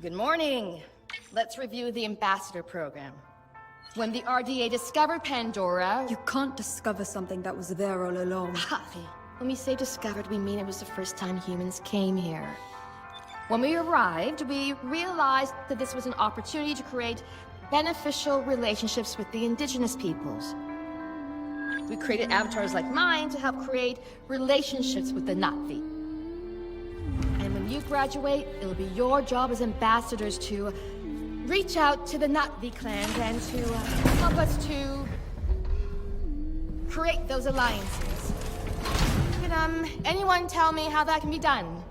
Good morning. Let's review the ambassador program. When the RDA discovered Pandora... You can't discover something that was there all along. When we say discovered, we mean it was the first time humans came here. When we arrived, we realized that this was an opportunity to create beneficial relationships with the indigenous peoples. We created avatars like mine to help create relationships with the Na'vi. And when you graduate, it'll be your job as ambassadors to reach out to the Na'vi clans and to help us to create those alliances. Can anyone tell me how that can be done?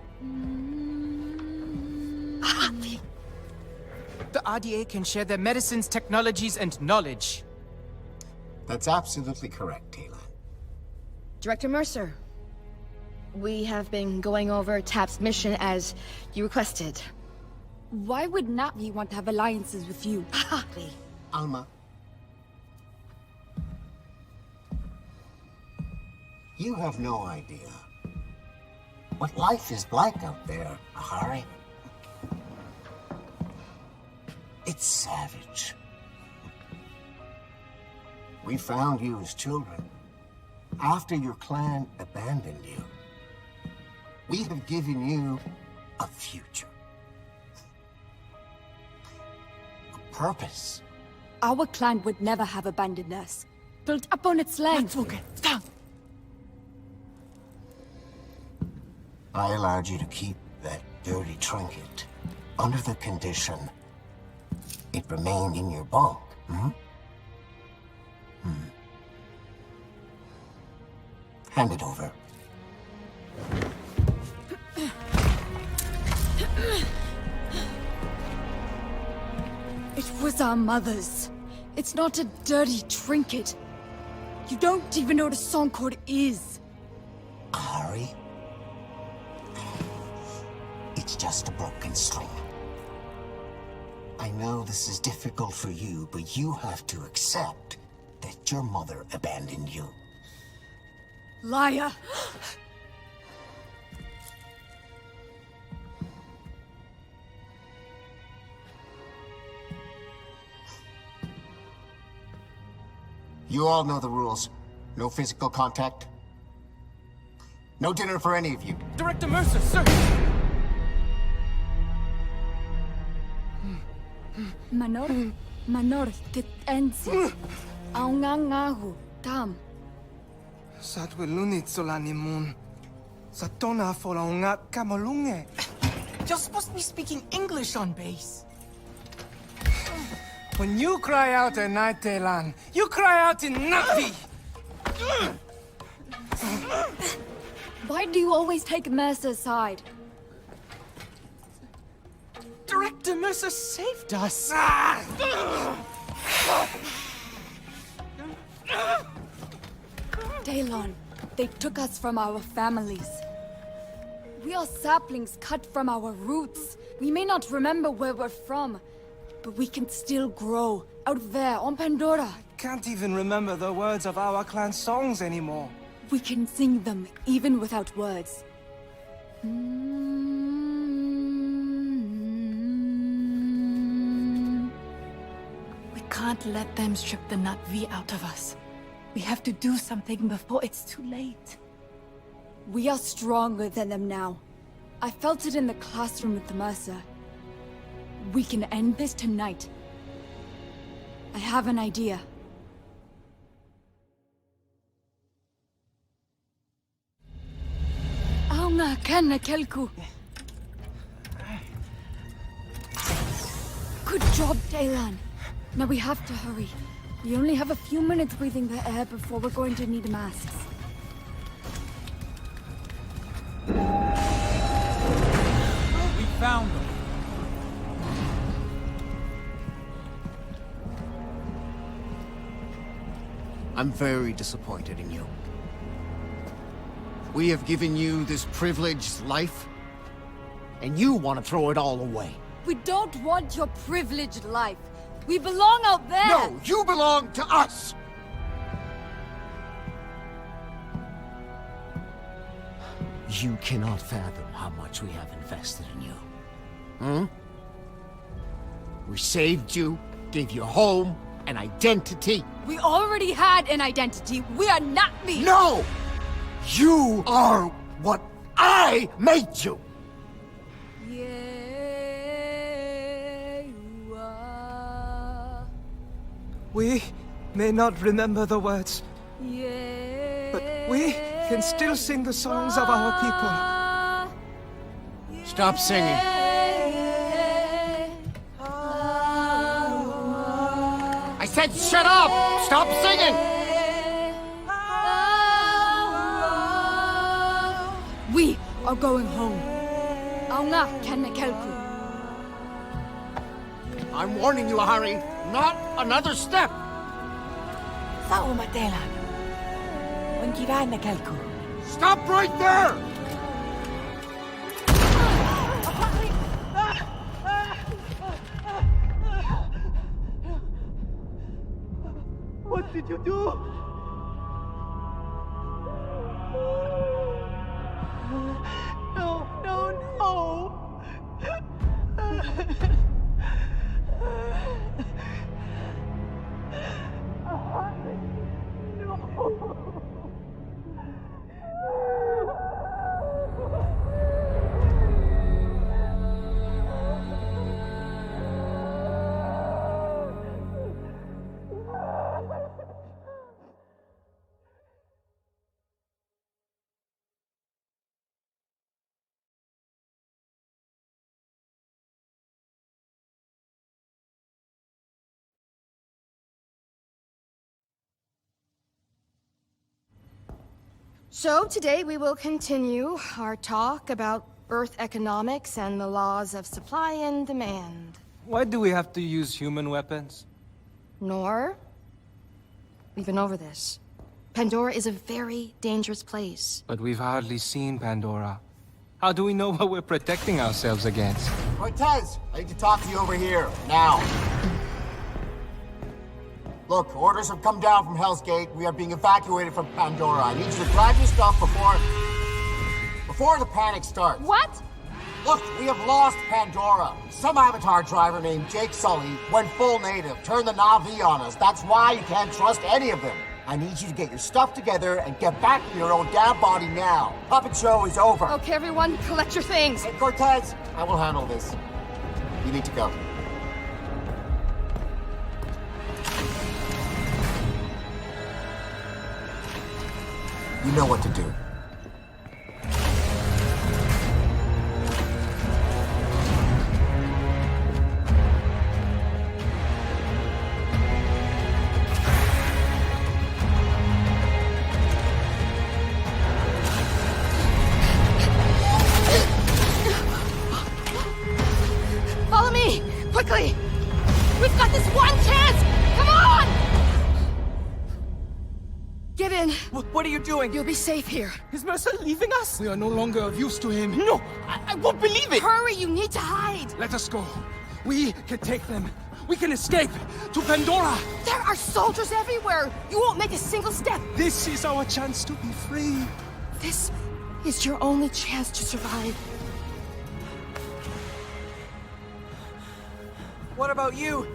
The RDA can share their medicines, technologies, and knowledge. That's absolutely correct, Taylor. Director Mercer, we have been going over TAP's mission as you requested. Why would Na'vi want to have alliances with you? Alma. You have no idea what life is like out there, Ahari. It's savage. We found you as children after your clan abandoned you. We have given you a future. A purpose. Our clan would never have abandoned us. Built up on its land. I allowed you to keep that dirty trinket under the condition it remained in your bunk, Hand it over. It was our mother's. It's not a dirty trinket. You don't even know what a song chord is. Ari? It's just a broken string. I know this is difficult for you, but you have to accept that your mother abandoned you. Liar! You all know the rules. No physical contact. No dinner for any of you. Director Mercer, sir! Manor, Tensi. Aungangahu, Tam. Satwilunit solanimun. Satona folaunga kamalunge. You're supposed to be speaking English on base. When you cry out at night, Telan, you cry out in Na'vi! Why do you always take Mercer's side? Director Mercer saved us. Daylon, they took us from our families. We are saplings cut from our roots. We may not remember where we're from, but we can still grow, out there on Pandora. Can't even remember the words of our clan songs anymore. We can sing them, even without words. We can't let them strip the Na'vi out of us. We have to do something before it's too late. We are stronger than them now. I felt it in the classroom with the Mercer. We can end this tonight. I have an idea. Aunga kana kelku. Good job, Daylan. Now we have to hurry. We only have a few minutes breathing the air before we're going to need masks. We found them. I'm very disappointed in you. We have given you this privileged life, and you want to throw it all away. We don't want your privileged life. We belong out there! No, you belong to us! You cannot fathom how much we have invested in you. We saved you, gave you a home, an identity. We already had an identity. We are not the... No! You are what I made you! Yeah, you are. We may not remember the words, Yeah. but we can still sing the songs of our people. Stop singing. I said shut up! Stop singing! We are going home. Aunga kan kelku. I'm warning you, Harry. Not another step! Sao Matelan? Wankiran na kalku. Stop right there! What did you do? No, no, no! So today we will continue our talk about Earth economics and the laws of supply and demand. Why do we have to use human weapons? Nor, we've been over this. Pandora is a very dangerous place. But we've hardly seen Pandora. How do we know what we're protecting ourselves against? Cortez, I need to talk to you over here, now. Look, orders have come down from Hell's Gate. We are being evacuated from Pandora. I need you to grab your stuff before the panic starts. What? Look, we have lost Pandora. Some Avatar driver named Jake Sully went full native, turned the Na'vi on us. That's why you can't trust any of them. I need you to get your stuff together and get back to your own damn body now. Puppet show is over. Okay, everyone, collect your things. Hey, Cortez, I will handle this. You need to go. You know what to do. Follow me! Quickly! We've got this one chance! Come on! Get in. What are you doing? You'll be safe here. Is Mercer leaving us? We are no longer of use to him. No! I won't believe it! Hurry, you need to hide! Let us go. We can take them. We can escape to Pandora. There are soldiers everywhere! You won't make a single step! This is our chance to be free. This is your only chance to survive. What about you?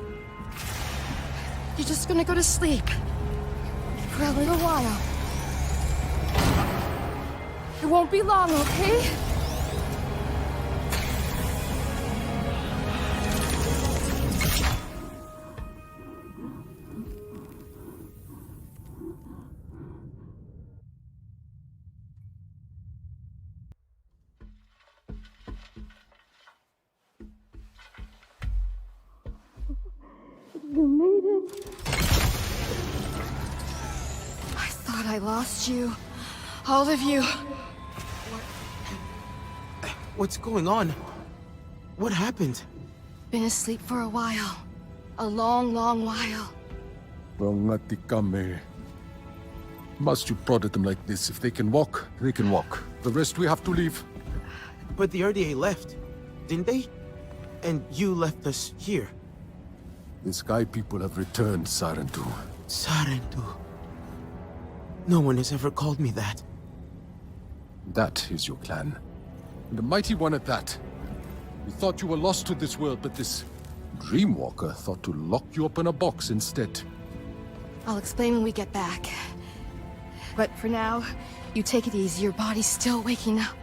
You're just gonna go to sleep. For a little while. It won't be long, okay? You made it. I thought I lost you. All of you. What's going on? What happened? Been asleep for a while. A long, long while. Rongatikame. Must you prod them like this? If they can walk, they can walk. The rest we have to leave. But the RDA left, didn't they? And you left us here. The Sky people have returned, Sarentu. Sarentu. No one has ever called me that. That is your clan. And a mighty one at that. We thought you were lost to this world, but this Dreamwalker thought to lock you up in a box instead. I'll explain when we get back. But for now, you take it easy. Your body's still waking up.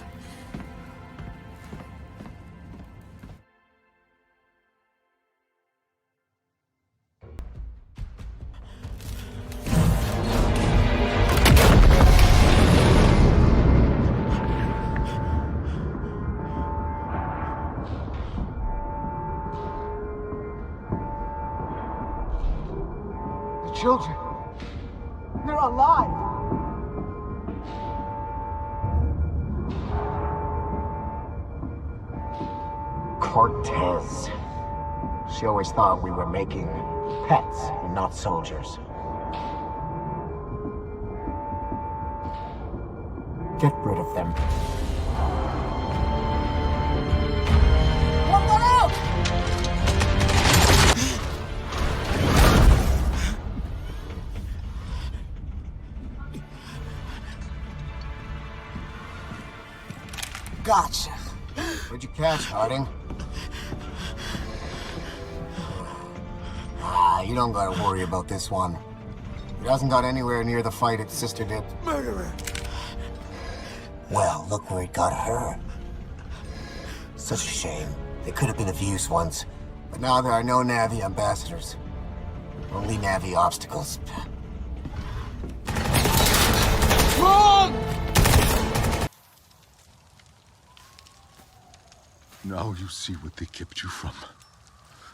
Children, they're alive! Cortez. She always thought we were making pets and not soldiers. Get rid of them. One out! Gotcha. What'd you catch, Harding? You don't gotta worry about this one. It hasn't got anywhere near the fight its sister did. Murderer! Well, look where it got her. Such a shame. They could have been of use once. But now there are no Na'vi ambassadors. Only Na'vi obstacles. Wrong! Now you see what they kept you from.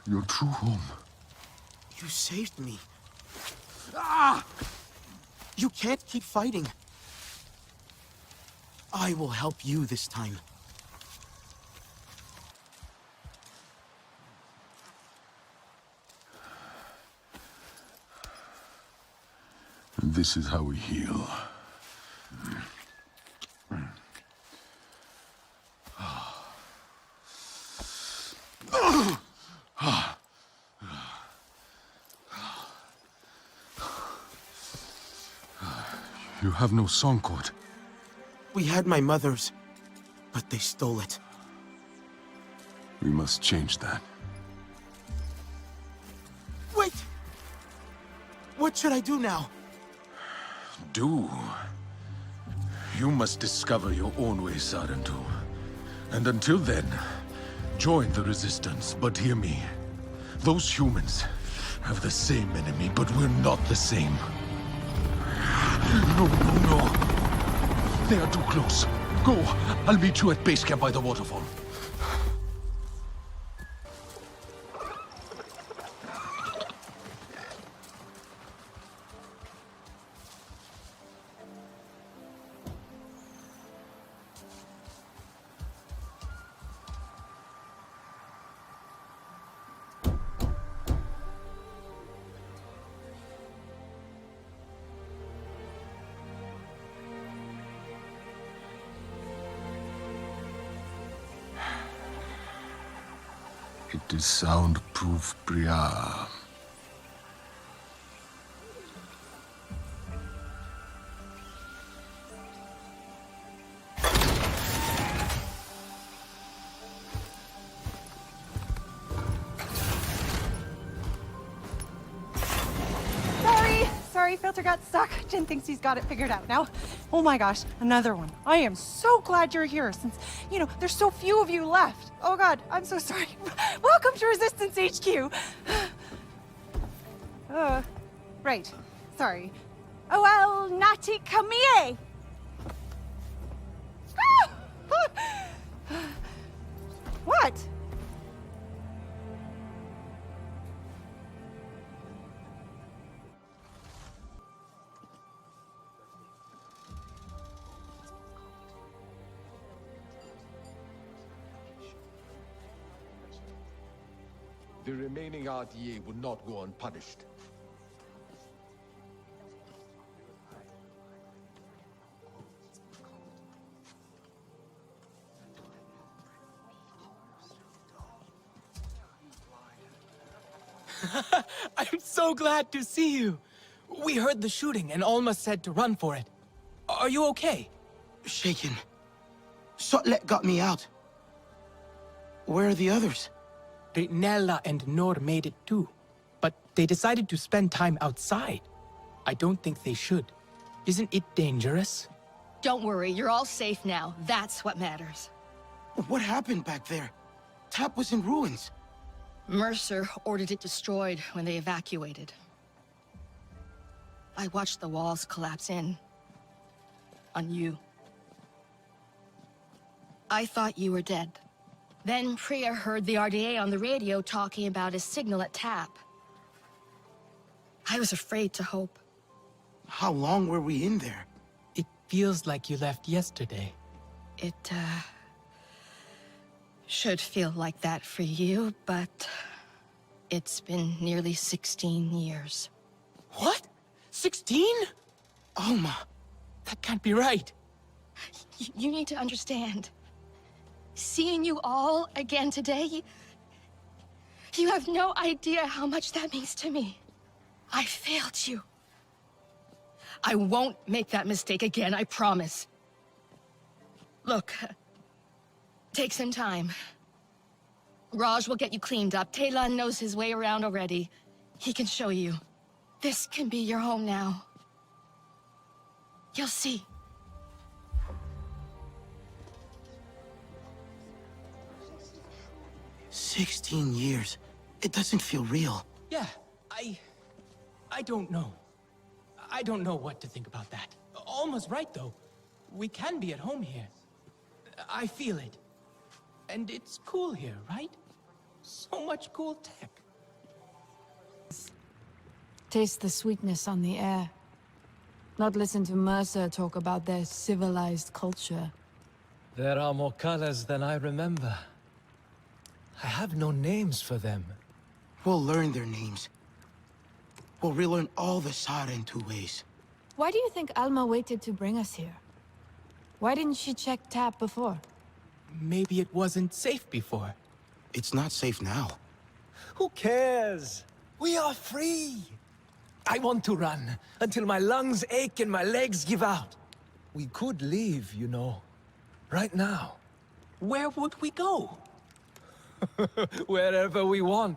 Your true home. You saved me. Ah! You can't keep fighting. I will help you this time. This is how we heal. You have no song chord. We had my mother's, but they stole it. We must change that. Wait! What should I do now? Do? You must discover your own way, Sarentu. And until then, join the Resistance. But hear me. Those humans have the same enemy, but we're not the same. No, no, no. They are too close. Go. I'll meet you at base camp by the waterfall. It is soundproof, Priya. Sorry, filter got stuck. Jin thinks he's got it figured out now. Oh my gosh, another one. I am so glad you're here since, there's so few of you left. Oh god, I'm so sorry. Welcome to Resistance HQ. Right. Sorry. Oh well, Nati Kamie. What? The remaining RDA would not go unpunished. I'm so glad to see you. We heard the shooting and Alma said to run for it. Are you okay? Shaken. Sotlet got me out. Where are the others? Nella and Nor made it too. But they decided to spend time outside. I don't think they should. Isn't it dangerous? Don't worry, you're all safe now. That's what matters. What happened back there? Tap was in ruins. Mercer ordered it destroyed when they evacuated. I watched the walls collapse in. On you. I thought you were dead. Then Priya heard the RDA on the radio talking about a signal at Tap. I was afraid to hope. How long were we in there? It feels like you left yesterday. It, should feel like that for you, but it's been nearly 16 years. What? 16? Alma. That can't be right. You need to understand. Seeing you all again today, you have no idea how much that means to me. I failed you. I won't make that mistake again, I promise. Look, take some time. Raj will get you cleaned up. Talon knows his way around already. He can show you. This can be your home now. You'll see. "16 years. It doesn't feel real." Yeah, I don't know. I don't know what to think about that. Almost right, though. We can be at home here. I feel it. And it's cool here, right? So much cool tech. Taste the sweetness on the air. Not listen to Mercer talk about their civilized culture. There are more colors than I remember. I have no names for them. We'll learn their names. We'll relearn all the Sarentu ways. Why do you think Alma waited to bring us here? Why didn't she check Tap before? Maybe it wasn't safe before. It's not safe now. Who cares? We are free. I want to run until my lungs ache and my legs give out. We could leave, you know. Right now. Where would we go? Wherever we want.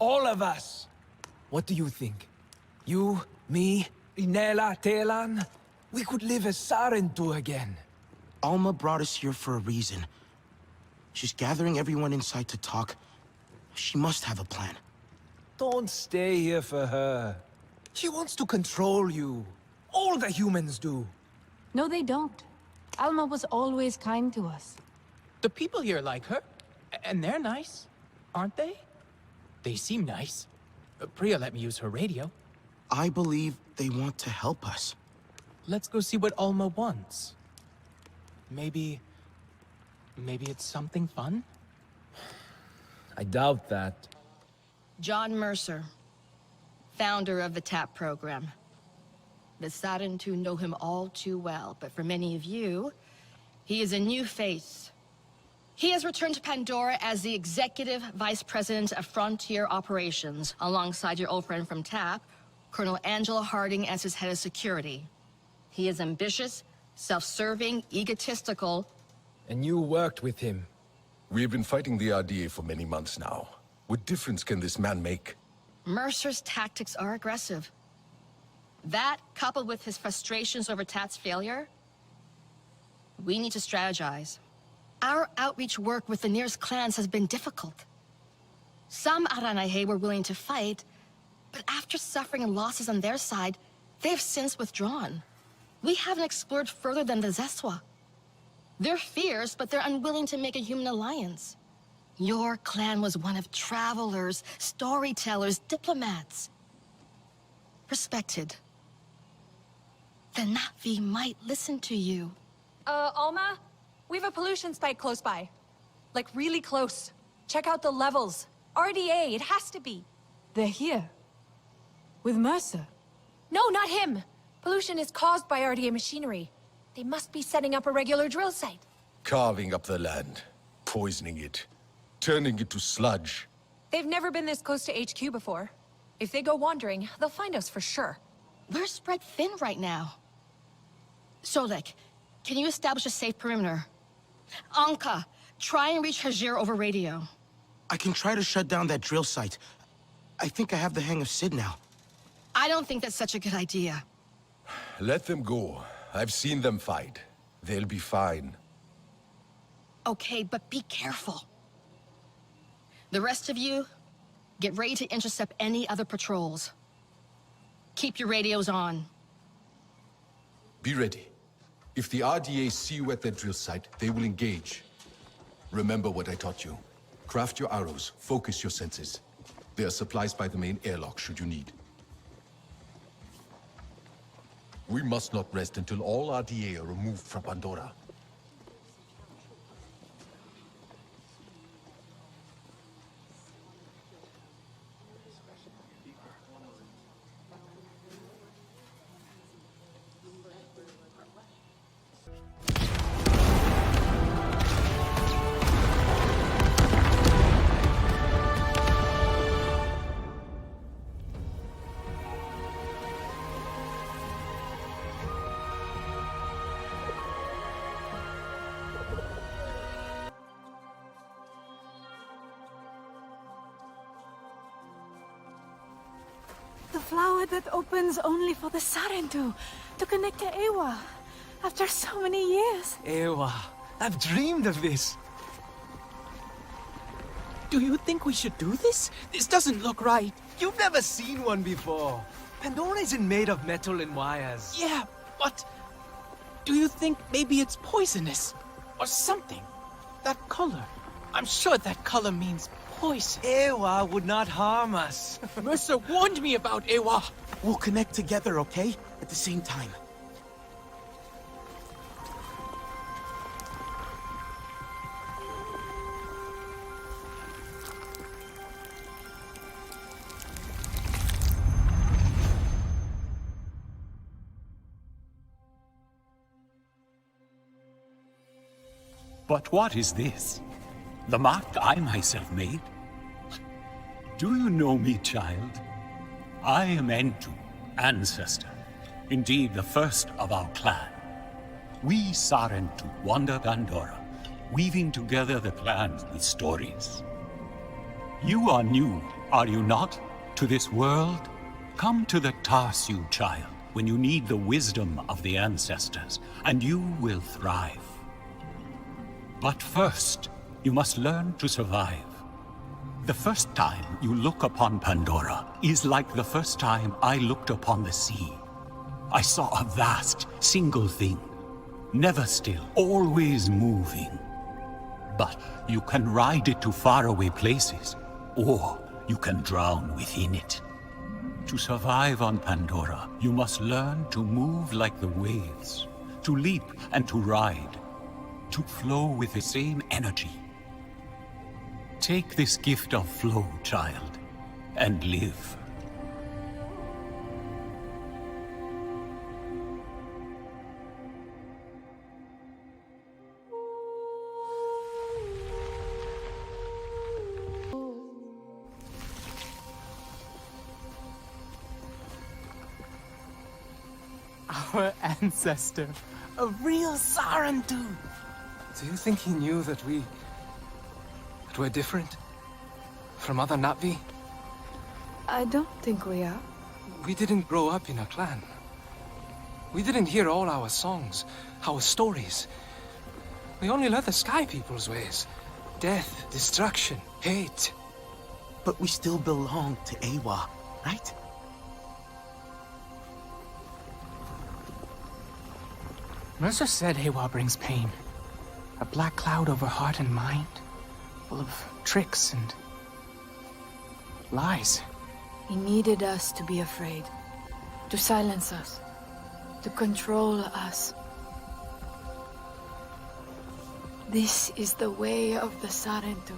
All of us. What do you think? You, me, Inela, Telan? We could live as Sarentu again. Alma brought us here for a reason. She's gathering everyone inside to talk. She must have a plan. Don't stay here for her. She wants to control you. All the humans do. No, they don't. Alma was always kind to us. The people here like her. And they're nice, aren't they? They seem nice. Priya let me use her radio. I believe they want to help us. Let's go see what Alma wants. Maybe it's something fun? I doubt that. John Mercer, founder of the TAP program. The Sarentu know him all too well, but for many of you, he is a new face. He has returned to Pandora as the Executive Vice President of Frontier Operations, alongside your old friend from TAP, Colonel Angela Harding, as his head of security. He is ambitious, self-serving, egotistical. And you worked with him. We've been fighting the RDA for many months now. What difference can this man make? Mercer's tactics are aggressive. That, coupled with his frustrations over TAP's failure, we need to strategize. Our outreach work with the nearest clans has been difficult. Some Aranahe were willing to fight, but after suffering losses on their side, they've since withdrawn. We haven't explored further than the Zeswa. They're fierce, but they're unwilling to make a human alliance. Your clan was one of travelers, storytellers, diplomats. Respected. The Na'vi might listen to you. Alma? We have a pollution spike close by. Like, really close. Check out the levels. RDA, it has to be. They're here. With Mercer. No, not him! Pollution is caused by RDA machinery. They must be setting up a regular drill site. Carving up the land, poisoning it, turning it to sludge. They've never been this close to HQ before. If they go wandering, they'll find us for sure. We're spread thin right now. Solek, can you establish a safe perimeter? Anka, try and reach Hajir over radio. I can try to shut down that drill site. I think I have the hang of Sid now. I don't think that's such a good idea. Let them go. I've seen them fight. They'll be fine. Okay, but be careful. The rest of you, get ready to intercept any other patrols. Keep your radios on. Be ready. If the RDA see you at their drill site, they will engage. Remember what I taught you. Craft your arrows, focus your senses. There are supplies by the main airlock should you need. We must not rest until all RDA are removed from Pandora. The flower that opens only for the Sarentu to connect to Ewa after so many years. Ewa, I've dreamed of this. Do you think we should do this? This doesn't look right. You've never seen one before. Pandora isn't made of metal and wires. Yeah, but do you think maybe it's poisonous? Or something? That color. I'm sure that color means poison. Ewa would not harm us. Mercer warned me about Ewa. We'll connect together, okay? At the same time. But what is this? The mark I myself made? Do you know me, child? I am Entu, ancestor. Indeed, the first of our clan. We Sarentu wander Pandora, weaving together the clans with stories. You are new, are you not, to this world? Come to the Tarsu, child, when you need the wisdom of the ancestors, and you will thrive. But first, you must learn to survive. The first time you look upon Pandora is like the first time I looked upon the sea. I saw a vast, single thing, never still, always moving. But you can ride it to faraway places, or you can drown within it. To survive on Pandora, you must learn to move like the waves, to leap and to ride, to flow with the same energy. Take this gift of flow, child, and live. Our ancestor, a real Sarentu. Do you think he knew that we're different? From other Na'vi? I don't think we are. We didn't grow up in a clan. We didn't hear all our songs, our stories. We only learned the Sky People's ways. Death, destruction, hate. But we still belong to Ewa, right? Mercer said Ewa brings pain. A black cloud over heart and mind, full of tricks and lies. He needed us to be afraid, to silence us, to control us. This is the way of the Sarentu,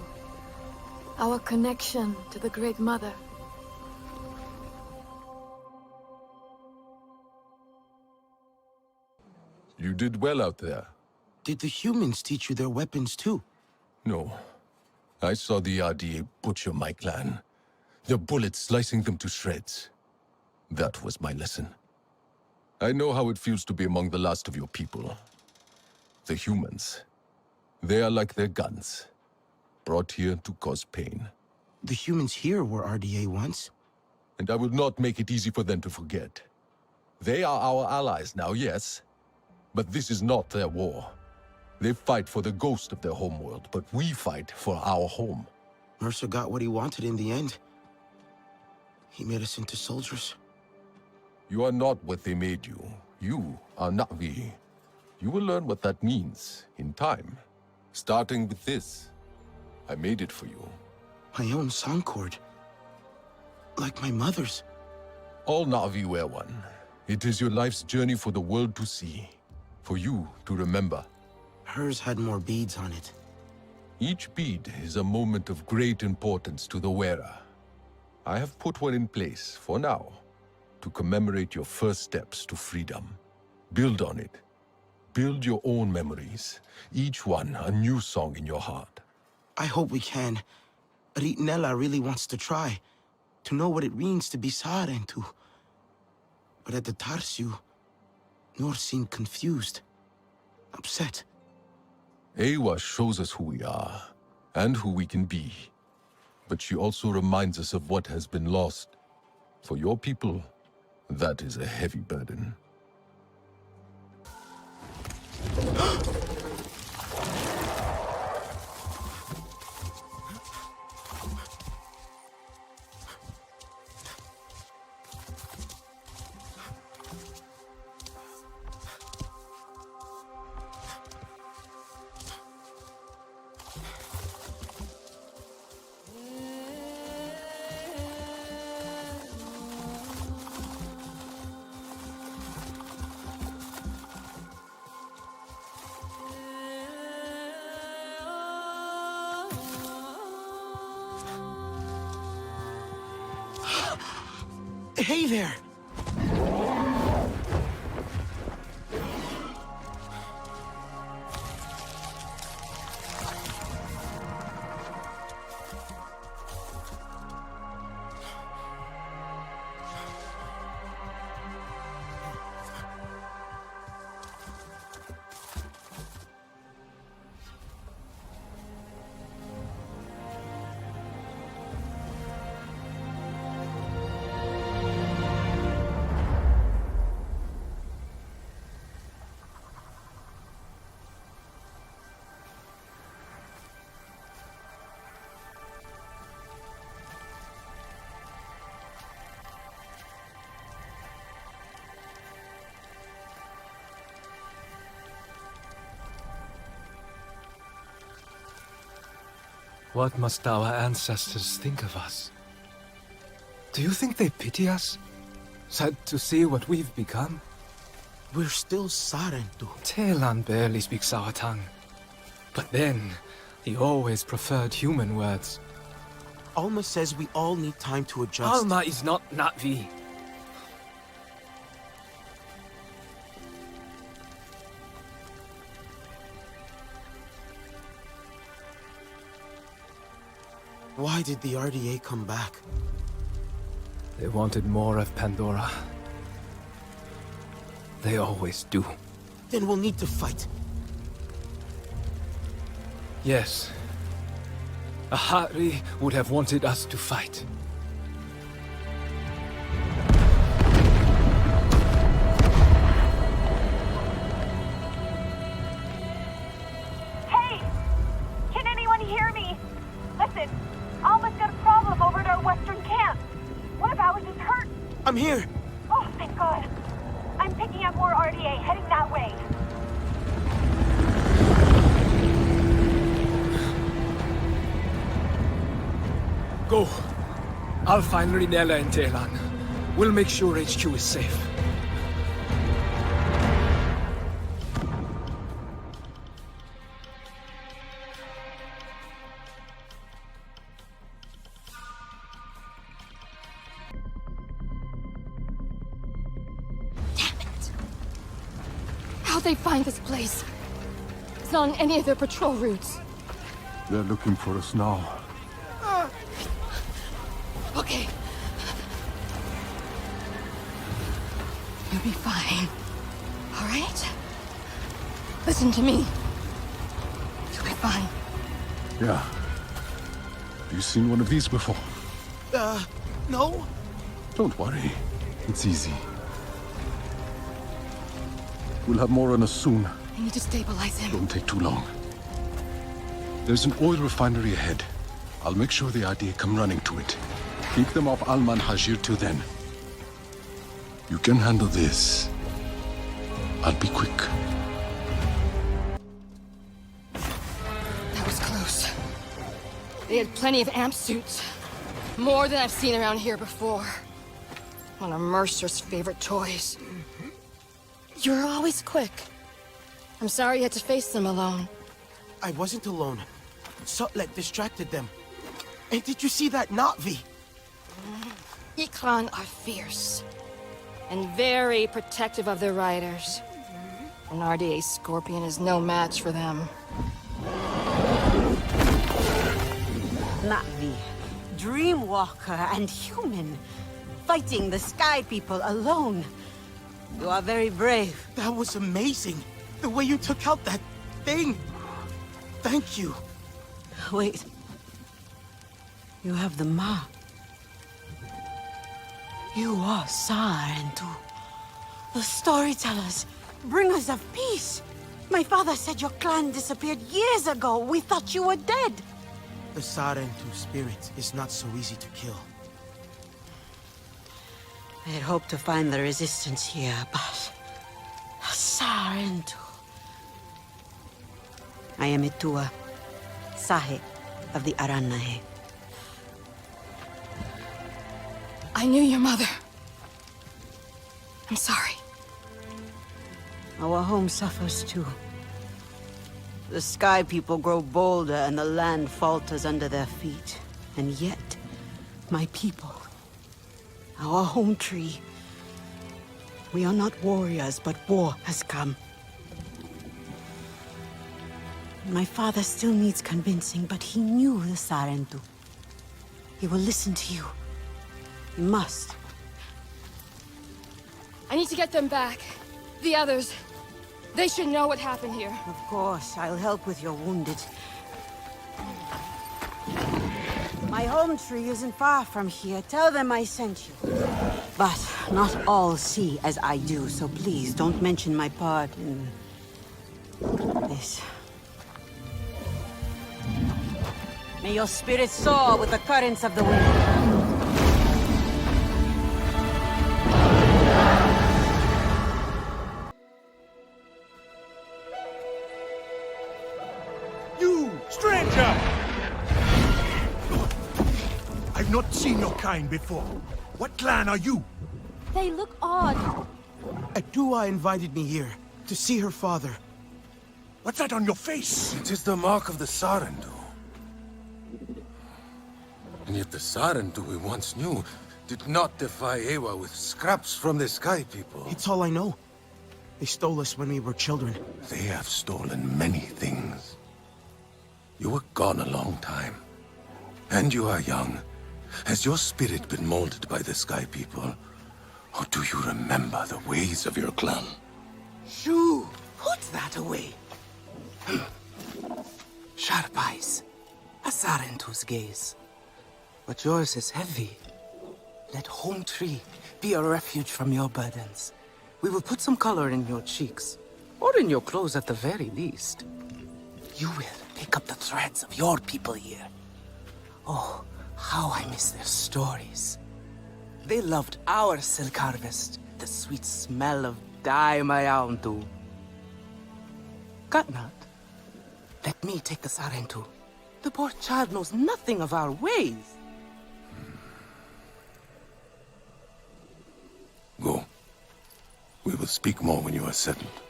our connection to the Great Mother. You did well out there. Did the humans teach you their weapons too? No. I saw the RDA butcher my clan. Their bullets slicing them to shreds. That was my lesson. I know how it feels to be among the last of your people. The humans. They are like their guns. brought here to cause pain. The humans here were RDA once. And I will not make it easy for them to forget. They are our allies now, yes, but this is not their war. They fight for the ghost of their homeworld, but we fight for our home. Mercer got what he wanted in the end. He made us into soldiers. You are not what they made you. You are Na'vi. You will learn what that means in time. Starting with this. I made it for you. My own sound cord. Like my mother's. All Na'vi wear one. It is your life's journey for the world to see. For you to remember. Hers had more beads on it. Each bead is a moment of great importance to the wearer. I have put one in place, for now, to commemorate your first steps to freedom. Build on it. Build your own memories, each one a new song in your heart. I hope we can. Ritnella really wants to try, to know what it means to be Sarentu. But at the Tarsiu, Nor seemed confused, upset. Ewa shows us who we are, and who we can be. But she also reminds us of what has been lost. For your people, that is a heavy burden. Hey there! What must our ancestors think of us? Do you think they pity us? Sad to see what we've become? We're still Sarentu. Telan barely speaks our tongue. But then, he always preferred human words. Alma says we all need time to adjust. Alma is not Na'vi. Why did the RDA come back? They wanted more of Pandora. They always do. Then we'll need to fight. Yes. Ahari would have wanted us to fight. Hey! Can anyone hear me? Listen, Alma's got a problem over at our western camp. One of ours is hurt. I'm here! Oh, thank God. I'm picking up more RDA, heading that way. Go. I'll find Rinella and Telan. We'll make sure HQ is safe. How'd they find this place? It's not on any of their patrol routes. They're looking for us now. Okay. You'll be fine. All right? Listen to me. You'll be fine. Yeah, you seen one of these before? No? Don't worry. It's easy. We'll have more on us soon. I need to stabilize him. Don't take too long. There's an oil refinery ahead. I'll make sure the RDA come running to it. Keep them off Alma and Hajir till then. You can handle this. I'll be quick. That was close. They had plenty of amp suits. More than I've seen around here before. One of Mercer's favorite toys. You're always quick. I'm sorry you had to face them alone. I wasn't alone. Sutlet distracted them. And did you see that Na'vi? Ikran are fierce. And very protective of their riders. An RDA Scorpion is no match for them. Na'vi, Dreamwalker and human, fighting the Sky People alone. You are very brave. That was amazing. The way you took out that thing. Thank you. Wait. You have the mark. You are Sarentu. The storytellers, bringers of peace. My father said your clan disappeared years ago. We thought you were dead. The Sarentu spirit is not so easy to kill. I had hoped to find the resistance here, but... Sarentu. I am Itua, Sahe of the Aranahe. I knew your mother. I'm sorry. Our home suffers too. The Sky People grow bolder and the land falters under their feet. And yet, my people, our home tree, we are not warriors, but war has come. My father still needs convincing, but he knew the Sarentu. He will listen to you. He must. I need to get them back. The others. They should know what happened here. Of course, I'll help with your wounded. My home tree isn't far from here. Tell them I sent you. But not all see as I do, so please don't mention my part in... this. May your spirit soar with the currents of the wind. Stranger! I've not seen your kind before. What clan are you? They look odd. Adua invited me here to see her father. What's that on your face? It is the mark of the Sarentu. And yet the Sarentu we once knew did not defy Ewa with scraps from the Sky People. It's all I know. They stole us when we were children. They have stolen many things. You were gone a long time. And you are young. Has your spirit been molded by the Sky People? Or do you remember the ways of your clan? Shoo! Put that away! Sharp eyes. A Sarentu's gaze. But yours is heavy. Let home tree be a refuge from your burdens. We will put some color in your cheeks. Or in your clothes at the very least. You will pick up the threads of your people here. Oh, how I miss their stories. They loved our silk harvest, the sweet smell of dye mayauntu. Katnat, let me take the Sarentu. The poor child knows nothing of our ways. Go. We will speak more when you are settled.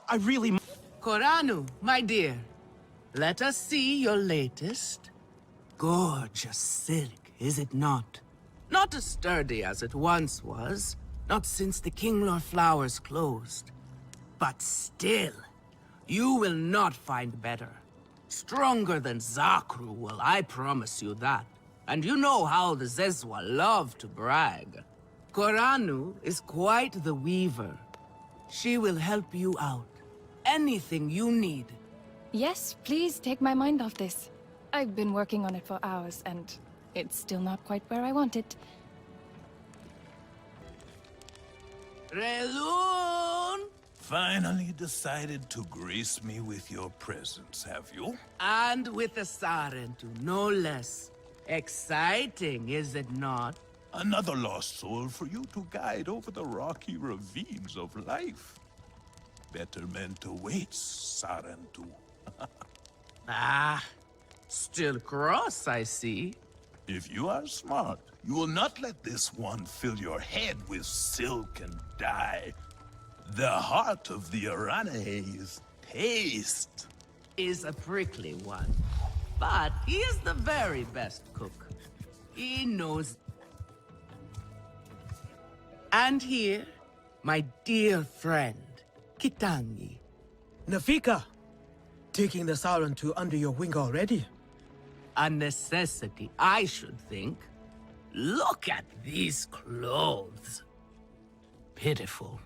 I really... Koranu, my dear, let us see your latest. Gorgeous silk, is it not? Not as sturdy as it once was, not since the Kinglor flowers closed. But still, you will not find better. Stronger than Zakru will, I promise you that. And you know how the Zezwa love to brag. Koranu is quite the weaver. She will help you out. Anything you need. Yes, please take my mind off this. I've been working on it for hours, and it's still not quite where I want it. Relun! Finally decided to grace me with your presence, have you? And with a Sarentu, no less. Exciting, is it not? Another lost soul for you to guide over the rocky ravines of life. Betterment awaits, Sarentu. Ah, still cross, I see. If you are smart, you will not let this one fill your head with silk and dye. The heart of the Aranahe's taste Is a prickly one, but he is the very best cook. He knows. And here, my dear friend, Kitangi. Nafika! Taking the Sarentu under your wing already? A necessity, I should think. Look at these clothes. Pitiful.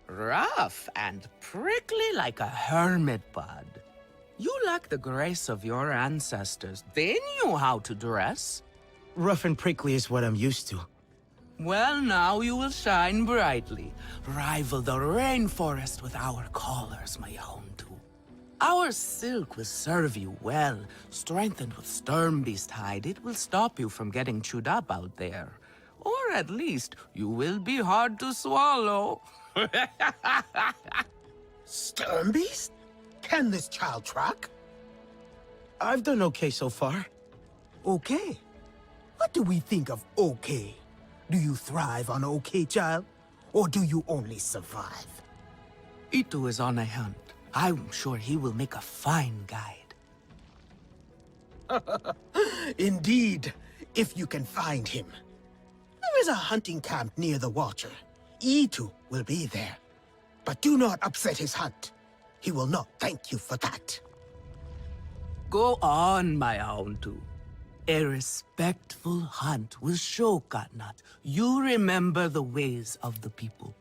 Rough and prickly like a hermit bud. You lack the grace of your ancestors. They knew how to dress. Rough and prickly is what I'm used to. Well, now you will shine brightly. Rival the rainforest with our collars, my Hontu. Our silk will serve you well. Strengthened with Sternbeast hide, it will stop you from getting chewed up out there. Or at least, you will be hard to swallow. Sternbeast? Can this child track? I've done okay so far. Okay. What do we think of okay? Do you thrive on okay, child? Or do you only survive? Itu is on a hunt. I'm sure he will make a fine guide. Indeed, if you can find him. There is a hunting camp near the Watcher. Itu will be there. But do not upset his hunt. He will not thank you for that. Go on, my Hontu. A respectful hunt will show Katnat you remember the ways of the people.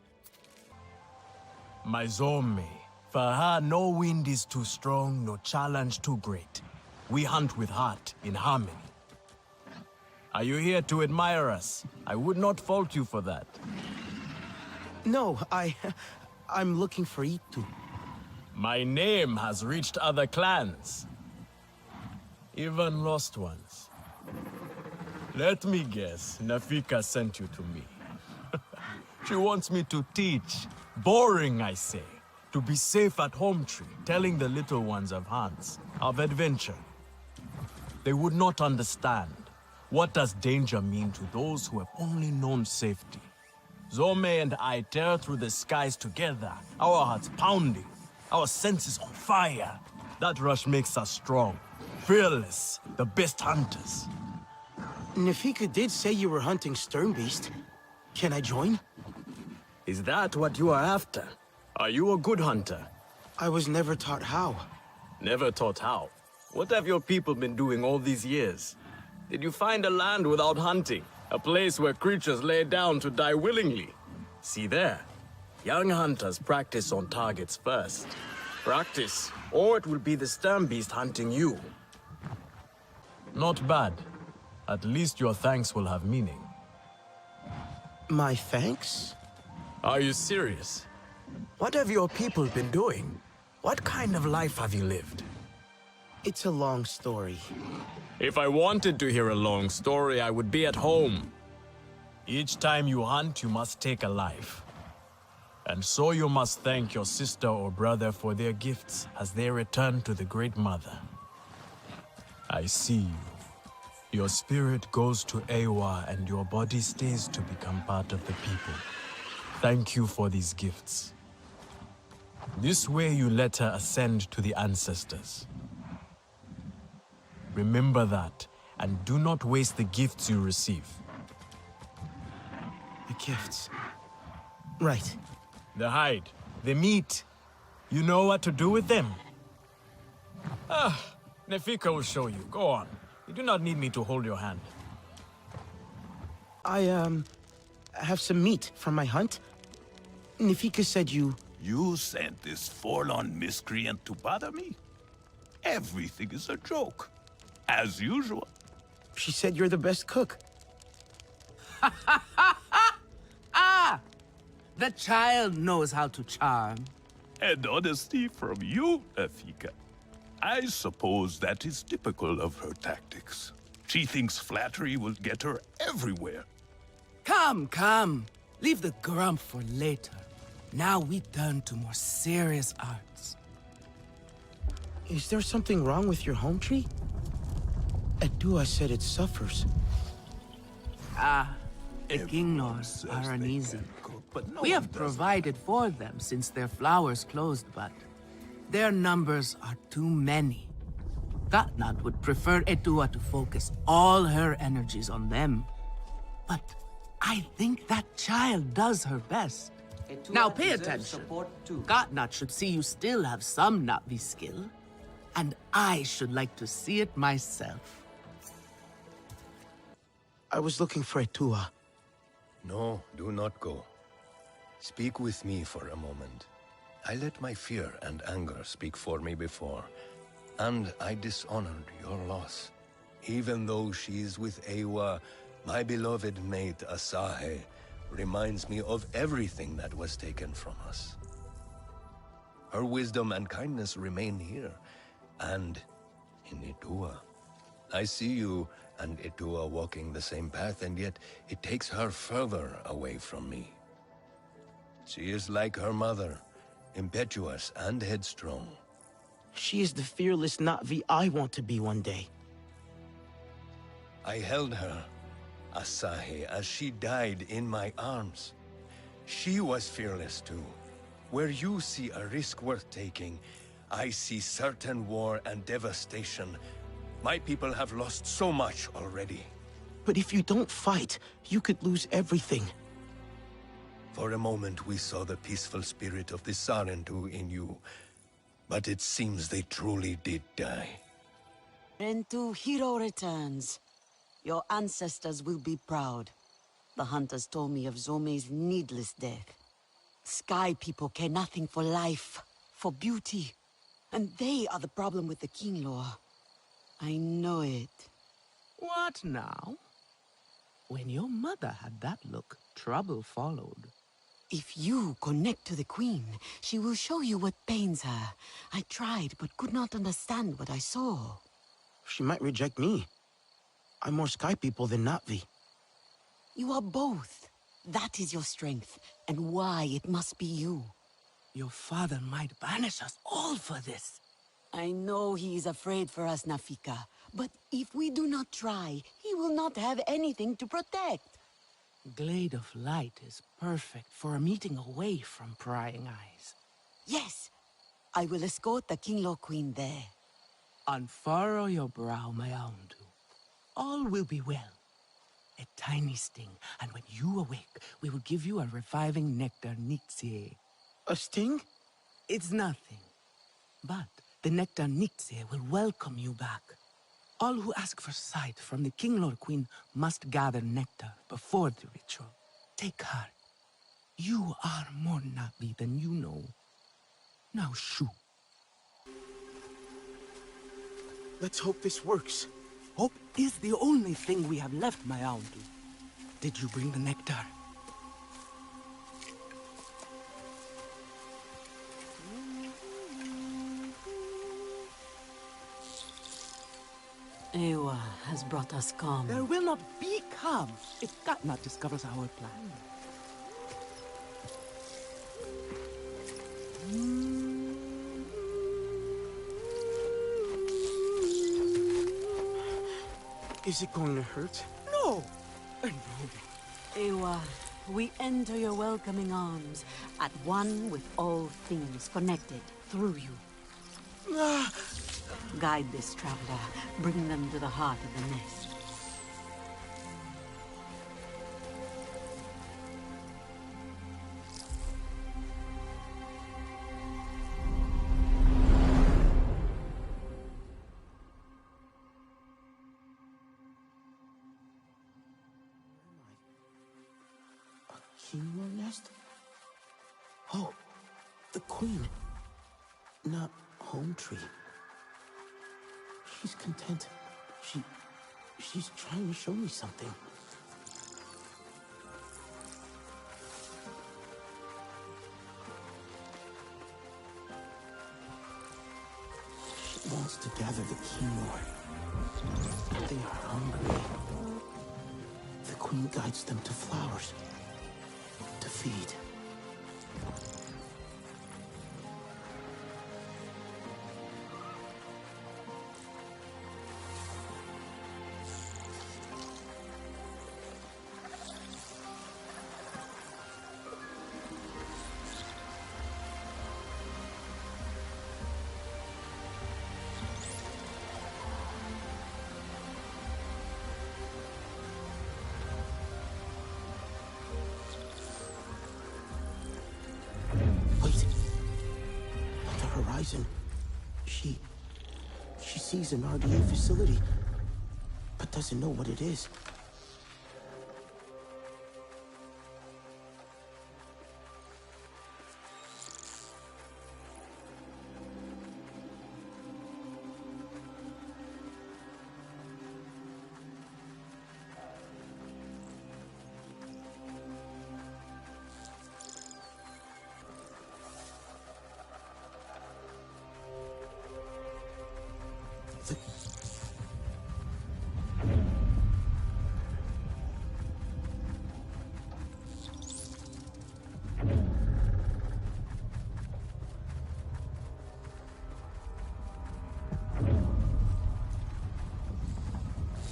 My Zome, for her no wind is too strong, no challenge too great. We hunt with heart, in harmony. Are you here to admire us? I would not fault you for that. No, I'm looking for Itu. My name has reached other clans. Even lost ones. Let me guess, Nafika sent you to me. She wants me to teach. Boring, I say. To be safe at home tree, telling the little ones of hunts, of adventure. They would not understand. What does danger mean to those who have only known safety? Zome and I tear through the skies together, our hearts pounding, our senses on fire. That rush makes us strong, fearless, the best hunters. Nafika did say you were hunting Sternbeast. Can I join? Is that what you are after? Are you a good hunter? I was never taught how. Never taught how? What have your people been doing all these years? Did you find a land without hunting? A place where creatures lay down to die willingly? See there. Young hunters practice on targets first. Practice, or it will be the Sternbeast hunting you. Not bad. At least your thanks will have meaning. My thanks? Are you serious? What have your people been doing? What kind of life have you lived? It's a long story. If I wanted to hear a long story, I would be at home. Each time you hunt, you must take a life. And so you must thank your sister or brother for their gifts as they return to the Great Mother. I see you. Your spirit goes to Ewa and your body stays to become part of the people. Thank you for these gifts. This way you let her ascend to the ancestors. Remember that, and do not waste the gifts you receive. The gifts. Right. The hide, the meat. You know what to do with them? Nefika will show you. Go on. You do not need me to hold your hand. have some meat from my hunt. Nafika said you... You sent this forlorn miscreant to bother me? Everything is a joke. As usual. She said you're the best cook. Ah! The child knows how to charm. And honesty from you, Nafika. I suppose that is typical of her tactics. She thinks flattery will get her everywhere. Come, come. Leave the grump for later. Now we turn to more serious arts. Is there something wrong with your home tree? Edua said it suffers. Ah, the Kinglors are uneasy. We have provided for them since their flowers closed, but their numbers are too many. Gatnat would prefer Edua to focus all her energies on them. But I think that child does her best. Now pay attention. Gatnat should see you still have some Na'vi skill, and I should like to see it myself. I was looking for Edua. No, do not go. Speak with me for a moment. I let my fear and anger speak for me before, and I dishonored your loss. Even though she is with Ewa, my beloved mate Asahe reminds me of everything that was taken from us. Her wisdom and kindness remain here, and in Edua. I see you and Edua walking the same path, and yet it takes her further away from me. She is like her mother, impetuous and headstrong. She is the fearless Na'vi I want to be one day. I held her, Asahi, as she died in my arms. She was fearless too. Where you see a risk worth taking, I see certain war and devastation. My people have lost so much already. But if you don't fight, you could lose everything. For a moment we saw the peaceful spirit of the Sarentu in you, but it seems they truly did die. Rentu hero returns. Your ancestors will be proud. The hunters told me of Zome's needless death. Sky people care nothing for life, for beauty. And they are the problem with the Kinglor. I know it. What now? When your mother had that look, trouble followed. If you connect to the Queen, she will show you what pains her. I tried, but could not understand what I saw. She might reject me. I'm more Sky people than Na'vi. You are both. That is your strength, and why it must be you. Your father might banish us all for this. I know he is afraid for us, Nafika. But if we do not try, he will not have anything to protect. Glade of Light is perfect for a meeting away from prying eyes. Yes, I will escort the Kinglor Queen there. Unfurrow your brow, my Aundu. All will be well. A tiny sting, and when you awake, we will give you a reviving nectar Nixie. A sting? It's nothing. But the nectar Nixie will welcome you back. All who ask for sight from the Kinglor Queen must gather nectar before the ritual. Take heart. You are more Na'vi than you know. Now shoo. Let's hope this works. Hope is the only thing we have left, my Aundu. Did you bring the nectar? Ewa has brought us calm. There will not be calm if Gatnat discovers our plan. Is it going to hurt? No! Ewa, we enter your welcoming arms, at one with all things connected through you. Guide this traveler, bring them to the heart of the nest. Kinglor nest? Oh, the queen. Not home tree. She's content. She's trying to show me something. She wants to gather the Kinglor. They are hungry. The queen guides them to flowers. To feed. She sees an RDA facility, but doesn't know what it is.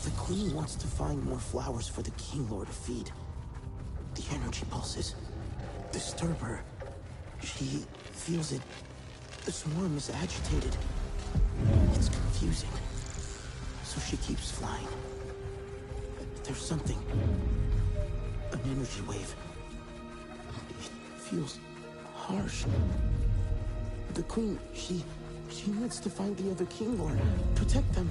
The queen wants to find more flowers for the Kinglor to feed. The energy pulses disturb her. She feels it. The swarm is agitated. It's confusing. So she keeps flying. There's something. An energy wave. It feels harsh. The queen, she needs to find the other Kinglor. Protect them.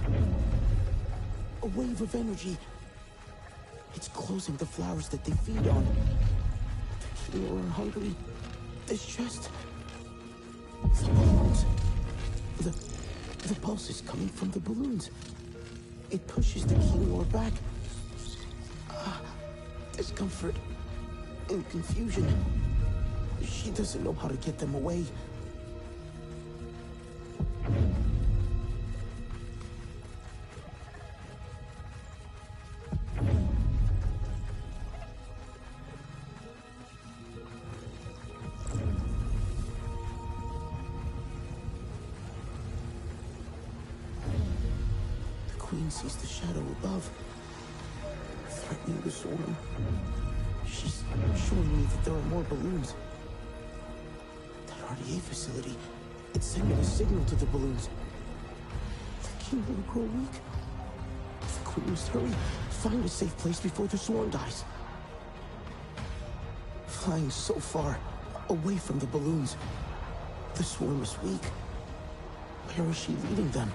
A wave of energy. It's closing the flowers that they feed on. The Kinglor are hungry. This chest. The balloons. The pulse is coming from the balloons. It pushes the Kinglor back. Discomfort and confusion. She doesn't know how to get them away. Sees the shadow above, threatening the swarm. She's showing me that there are more balloons. That RDA facility, it's sending a signal to the balloons. The Kinglor grow weak. The queen must hurry, find a safe place before the swarm dies. Flying so far, away from the balloons. The swarm is weak. Where is she leading them?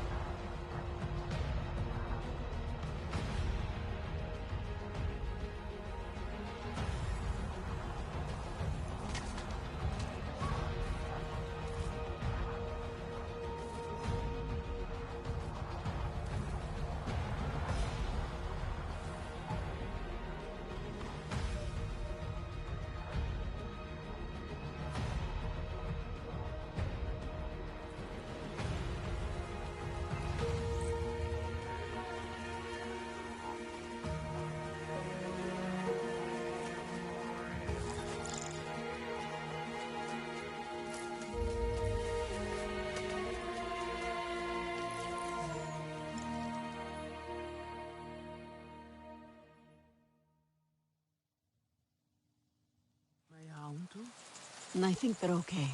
I think they're okay.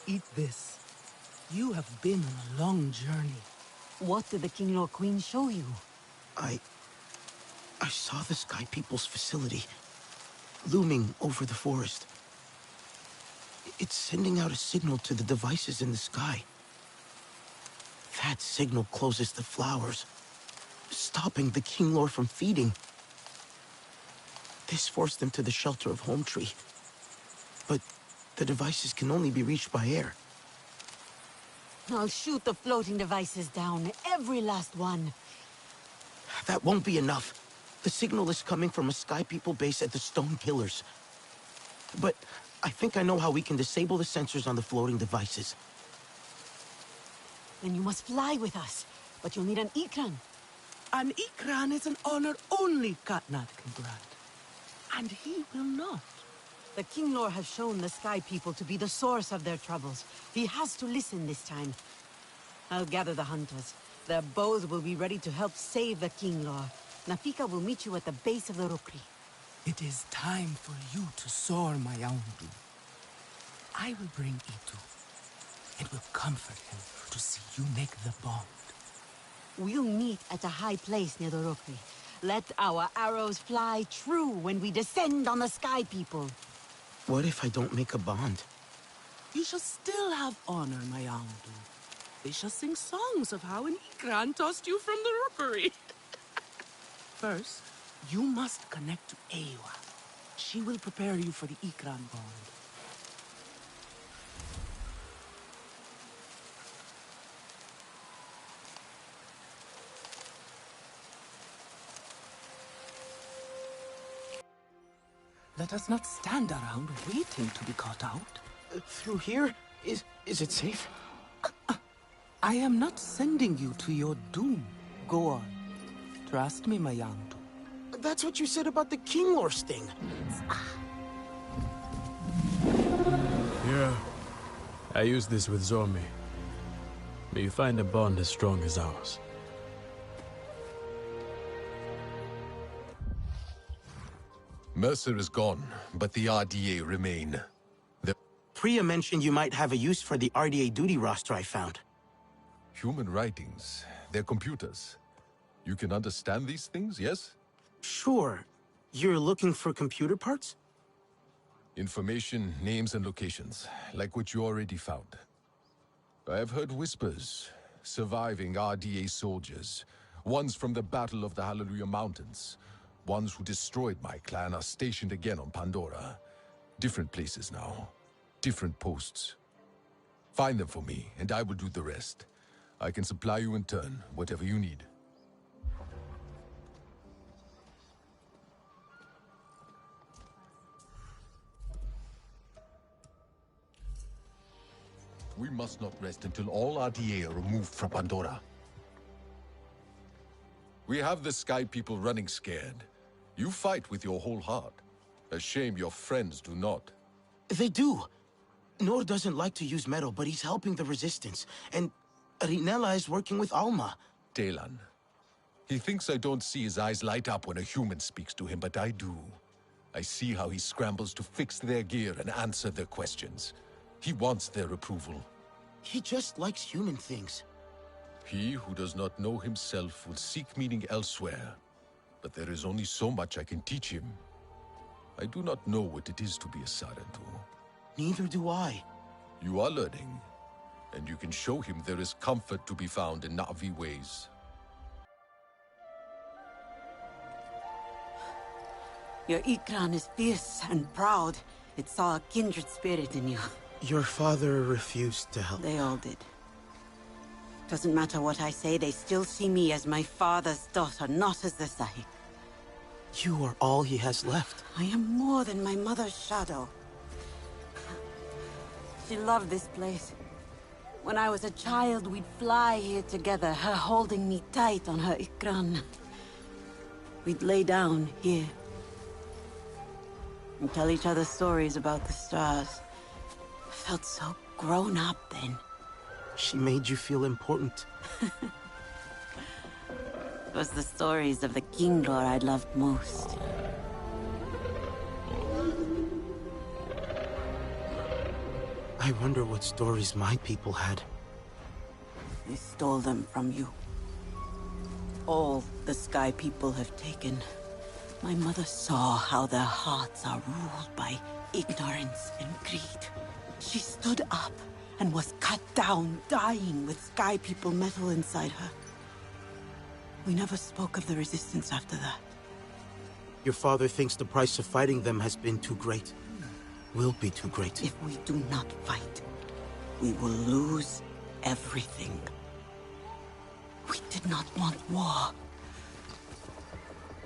Eat this. You have been on a long journey. What did the Kinglor Queen show you? I saw the Sky People's facility, looming over the forest. It's sending out a signal to the devices in the sky. That signal closes the flowers, stopping the Kinglor from feeding. This forced them to the shelter of Home Tree. But the devices can only be reached by air. I'll shoot the floating devices down, every last one. That won't be enough. The signal is coming from a Sky People base at the Stone Pillars. But I think I know how we can disable the sensors on the floating devices. Then you must fly with us. But you'll need an Ikran. An Ikran is an honor only Katnat can grant. And he will not. The Kinglor has shown the Sky People to be the source of their troubles. He has to listen this time. I'll gather the hunters. Their bows will be ready to help save the Kinglor. Nafika will meet you at the base of the Rukri. It is time for you to soar, my Yaundu. I will bring Itu. It will comfort him to see you make the bond. We'll meet at a high place near the Rukri. Let our arrows fly true when we descend on the Sky People. What if I don't make a bond? You shall still have honor, my Yaundu. They shall sing songs of how an Ikran tossed you from the rookery. First, you must connect to Ewa. She will prepare you for the Ikran bond. Let us not stand around waiting to be caught out. Through here? Is it safe? I am not sending you to your doom. Go on. Trust me, my Yaundu. That's what you said about the Kinglor sting. Yeah. I used this with Zormi. May you find a bond as strong as ours. Mercer is gone, but the RDA remain. Priya mentioned you might have a use for the RDA duty roster I found. Human writings, they're computers. You can understand these things, yes? Sure. You're looking for computer parts? Information, names and locations, like what you already found. I have heard whispers, surviving RDA soldiers, ones from the Battle of the Hallelujah Mountains. Ones who destroyed my clan are stationed again on Pandora. Different places now. Different posts. Find them for me, and I will do the rest. I can supply you in turn, whatever you need. We must not rest until all RDA are removed from Pandora. We have the Sky People running scared. You fight with your whole heart. A shame your friends do not. They do. Nor doesn't like to use metal, but he's helping the Resistance. And Rinella is working with Alma. Telan. He thinks I don't see his eyes light up when a human speaks to him, but I do. I see how he scrambles to fix their gear and answer their questions. He wants their approval. He just likes human things. He who does not know himself will seek meaning elsewhere. But there is only so much I can teach him. I do not know what it is to be a Sarentu. Neither do I. You are learning, and you can show him there is comfort to be found in Na'vi ways. Your Ikran is fierce and proud. It saw a kindred spirit in you. Your father refused to help. They all did. Doesn't matter what I say, they still see me as my father's daughter, not as the Sahib. You are all he has left. I am more than my mother's shadow. She loved this place. When I was a child, we'd fly here together, her holding me tight on her Ikran. We'd lay down here and tell each other stories about the stars. I felt so grown up then. She made you feel important. It was the stories of the Kinglor I loved most. I wonder what stories my people had. They stole them from you. All the Sky People have taken. My mother saw how their hearts are ruled by ignorance and greed. She stood up and was cut down, dying with Sky People metal inside her. We never spoke of the Resistance after that. Your father thinks the price of fighting them has been too great. Will be too great. If we do not fight, we will lose everything. We did not want war.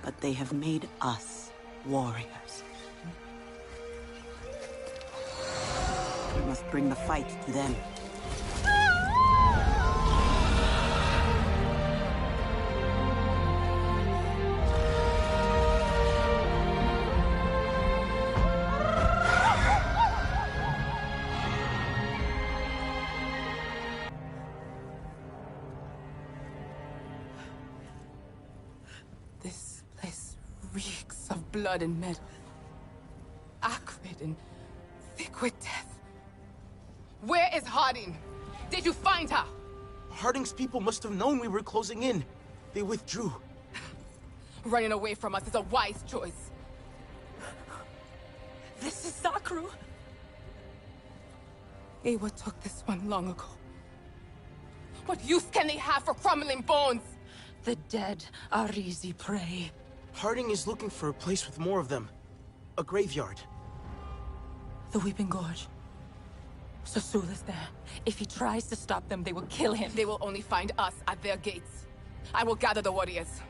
But they have made us warriors. We must bring the fight to them. This place reeks of blood and metal. Acrid and thick with death. Where is Harding? Did you find her? Harding's people must have known we were closing in. They withdrew. Running away from us is a wise choice. This is Zakru. Ewa took this one long ago. What use can they have for crumbling bones? The dead are easy prey. Harding is looking for a place with more of them. A graveyard. The Weeping Gorge. Sasul is there. If he tries to stop them, they will kill him. They will only find us at their gates. I will gather the warriors.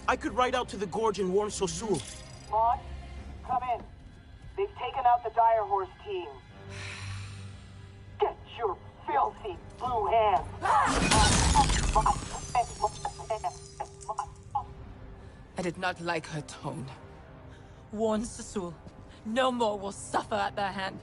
I could ride out to the gorge and warn Sasul. Maud, come in. They've taken out the Dire Horse team. Get your filthy blue hands. I did not like her tone. Warn Sasul. No more will suffer at their hand.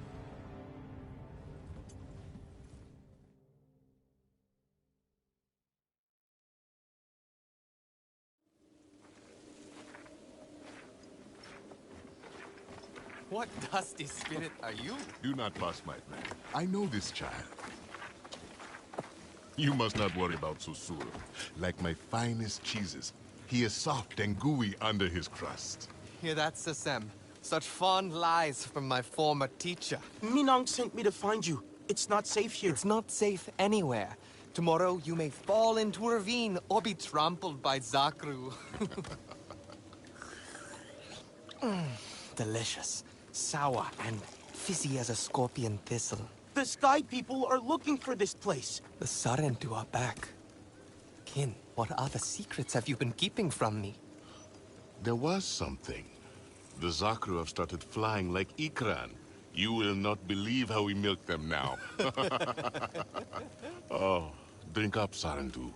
What dusty spirit are you? Do not pass my man. I know this child. You must not worry about Susul. Like my finest cheeses, he is soft and gooey under his crust. Hear that, Sasem? Such fond lies from my former teacher. Minang sent me to find you. It's not safe here. It's not safe anywhere. Tomorrow you may fall into a ravine or be trampled by Zakru. Delicious. Sour and fizzy as a scorpion thistle. The Sky People are looking for this place. The Sarentu are back. Kin, what other secrets have you been keeping from me? There was something. The Zakru have started flying like Ikran. You will not believe how we milk them now. Oh, drink up, Sarentu.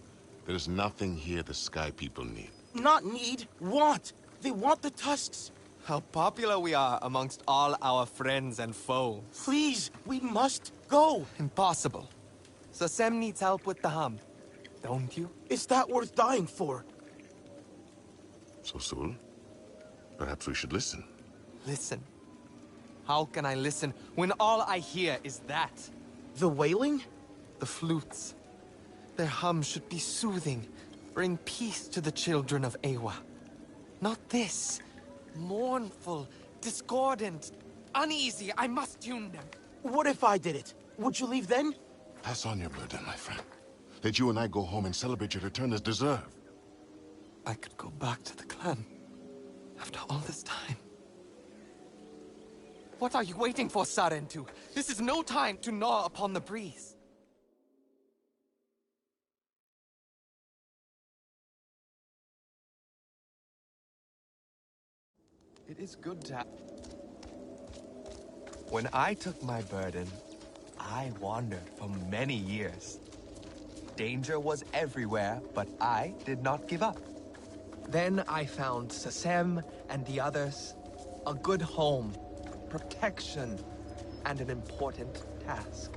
There's nothing here the Sky People need. Not need, want. They want the tusks. How popular we are amongst all our friends and foes. Please, we must go. Impossible. Sasem needs help with the hum. Don't you? Is that worth dying for? Sasul, perhaps we should listen. Listen. How can I listen when all I hear is that? The wailing? The flutes. Their hum should be soothing, bring peace to the children of Ewa. Not this. Mournful, discordant, uneasy. I must tune them. What if I did it? Would you leave then? Pass on your burden, my friend. Let you and I go home and celebrate your return as deserved. I could go back to the clan. After all this time. What are you waiting for, Sarentu? This is no time to gnaw upon the breeze. It is good to have... When I took my burden, I wandered for many years. Danger was everywhere, but I did not give up. Then I found Sasem and the others a good home, protection, and an important task.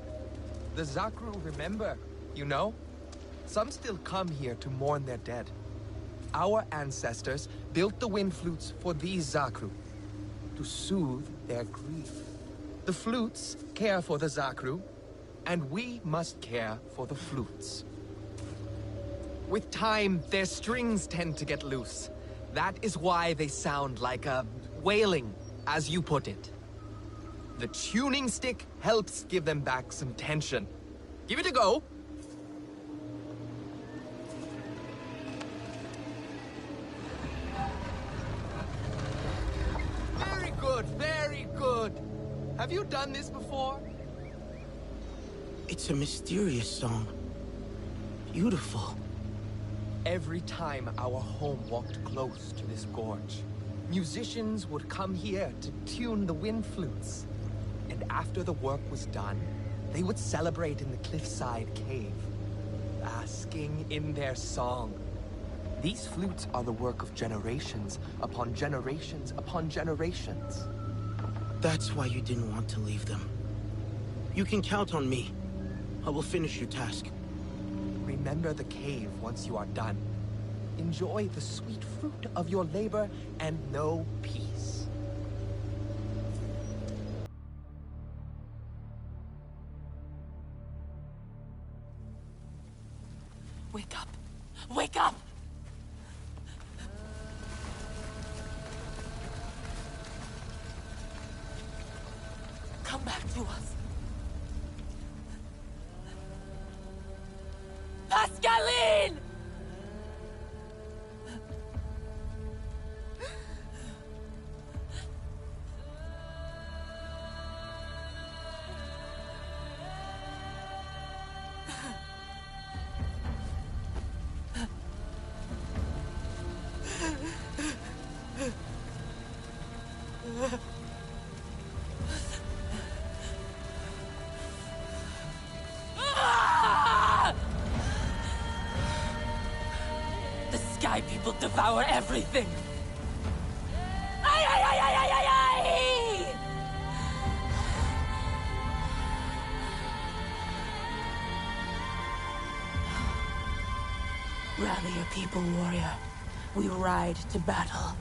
The Zakru remember, you know? Some still come here to mourn their dead. Our ancestors built the wind flutes for these Zakru, to soothe their grief. The flutes care for the Zakru, and we must care for the flutes. With time, their strings tend to get loose. That is why they sound like a wailing, as you put it. The tuning stick helps give them back some tension. Give it a go. Have you done this before? It's a mysterious song. Beautiful. Every time our home walked close to this gorge, musicians would come here to tune the wind flutes. And after the work was done, they would celebrate in the cliffside cave, basking in their song. These flutes are the work of generations upon generations upon generations. That's why you didn't want to leave them. You can count on me. I will finish your task. Remember the cave once you are done. Enjoy the sweet fruit of your labor and know peace. Wake up! Wake up! Come back to us. Pascaline! The Sky People devour everything! Ay, ay, ay, ay, ay, ay, ay! Rally your people, warrior. We ride to battle.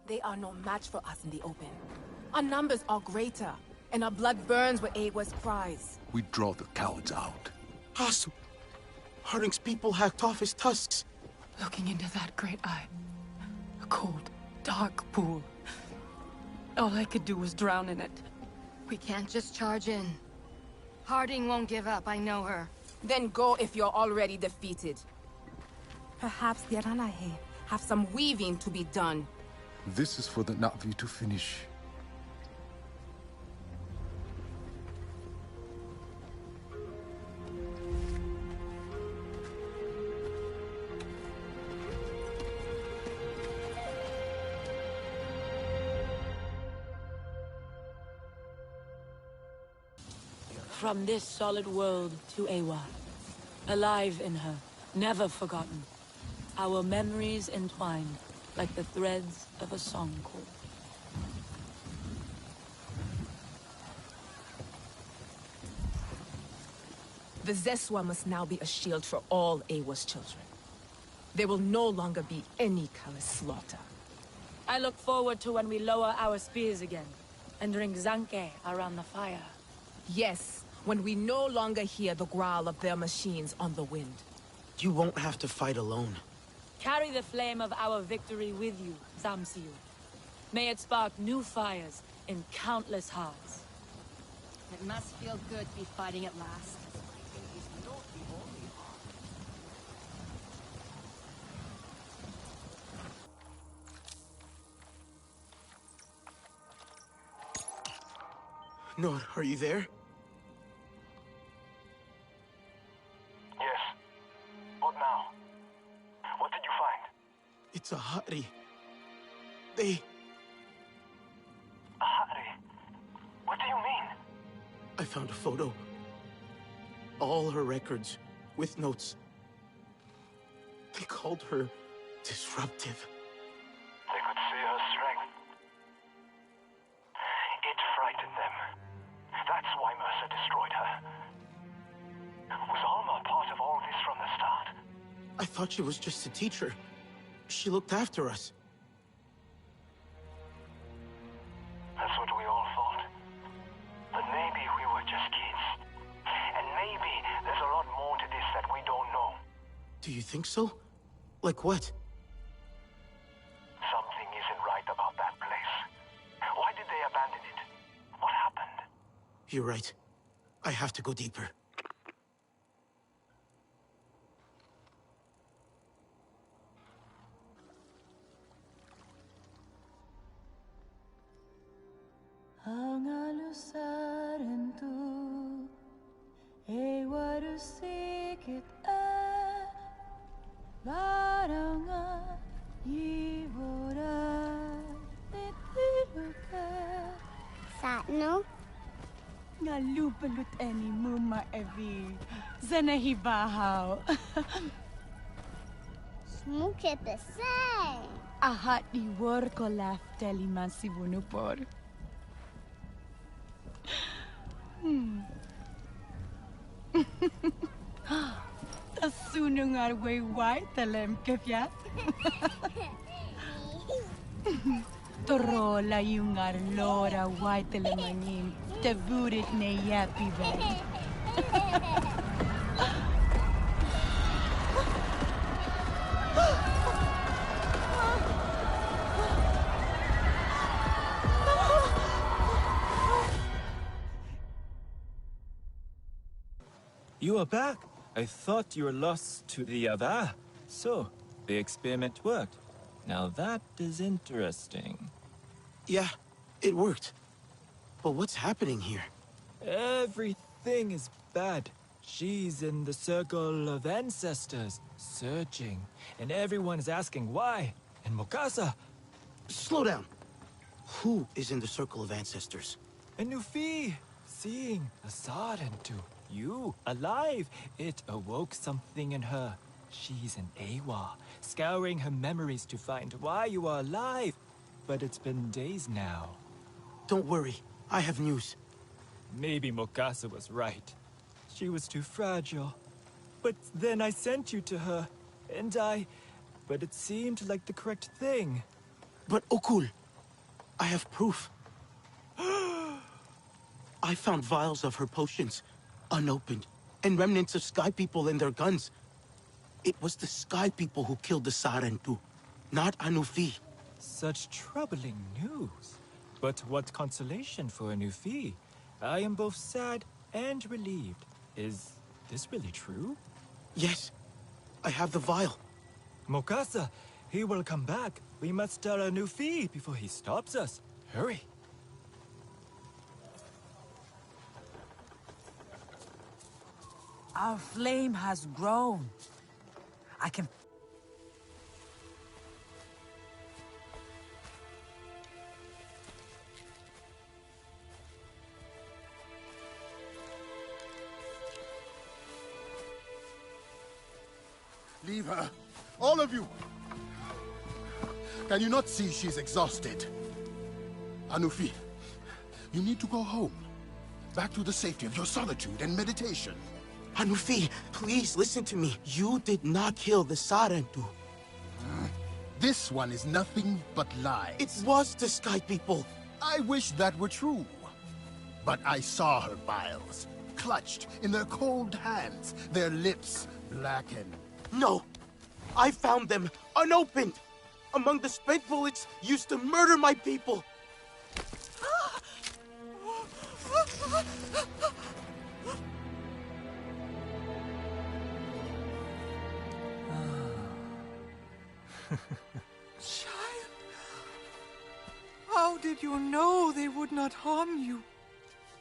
They are no match for us in the open. Our numbers are greater, and our blood burns with Awa's cries. We draw the cowards out. Hasu! Harding's people hacked off his tusks. Looking into that great eye. A cold, dark pool. All I could do was drown in it. We can't just charge in. Harding won't give up, I know her. Then go if you're already defeated. Perhaps the Aranahe have some weaving to be done. This is for the Na'vi to finish. From this solid world to Awa. Alive in her, never forgotten. Our memories entwined, like the threads of a song cord. The Zeswa must now be a shield for all Awa's children. There will no longer be any callous slaughter. I look forward to when we lower our spears again, and drink Zanke around the fire. Yes, when we no longer hear the growl of their machines on the wind. You won't have to fight alone. Carry the flame of our victory with you, Zamsiu. May it spark new fires in countless hearts. It must feel good to be fighting at last. Nor, are you there? Yes. What now? What did you find? It's a Hari. They... A Hari? What do you mean? I found a photo. All her records, with notes. They called her disruptive. They could see her strength. It frightened them. That's why Mercer destroyed her. Was Alma part of all this from the start? I thought she was just a teacher. She looked after us. That's what we all thought. But maybe we were just kids. And maybe there's a lot more to this that we don't know. Do you think so? Like what? Something isn't right about that place. Why did they abandon it? What happened? You're right. I have to go deeper. Ang alusaran tu ay warusikit baranga yibora titiluka Satno? nga lupalut ani muma evi zanahibahaw Smuke the same. ahat di war ko laf teliman si bunupor. Tasunungar way white talem kefya. Torola yungar lora white talemanim tavurit ne yapi bag. You are back. I thought you were lost to the other. So, the experiment worked. Now that is interesting. Yeah, it worked. But what's happening here? Everything is bad. She's in the circle of ancestors, searching. And everyone is asking why. And Mokasa... Slow down. Who is in the circle of ancestors? And Nufi, seeing Asarentu. You, alive. It awoke something in her. She's an Awa, scouring her memories to find why you are alive. But it's been days now. Don't worry, I have news. Maybe Mokasa was right. She was too fragile. But then I sent you to her, and but it seemed like the correct thing. But Okul, I have proof. I found vials of her potions, unopened, and remnants of Sky People and their guns. It was the Sky People who killed the Sarentu, not Anufi. Such troubling news. But what consolation for Anufi. I am both sad and relieved. Is this really true? Yes, I have the vial. Mokasa, he will come back. We must tell Anufi before he stops us. Hurry. Our flame has grown. I can... Leave her. All of you! Can you not see she's exhausted? Anufi, you need to go home. Back to the safety of your solitude and meditation. Anufi, please listen to me. You did not kill the Sarentu. This one is nothing but lies. It was the Sky People. I wish that were true. But I saw her vials, clutched in their cold hands, their lips blackened. No, I found them unopened, among the spent bullets used to murder my people. Child, how did you know they would not harm you?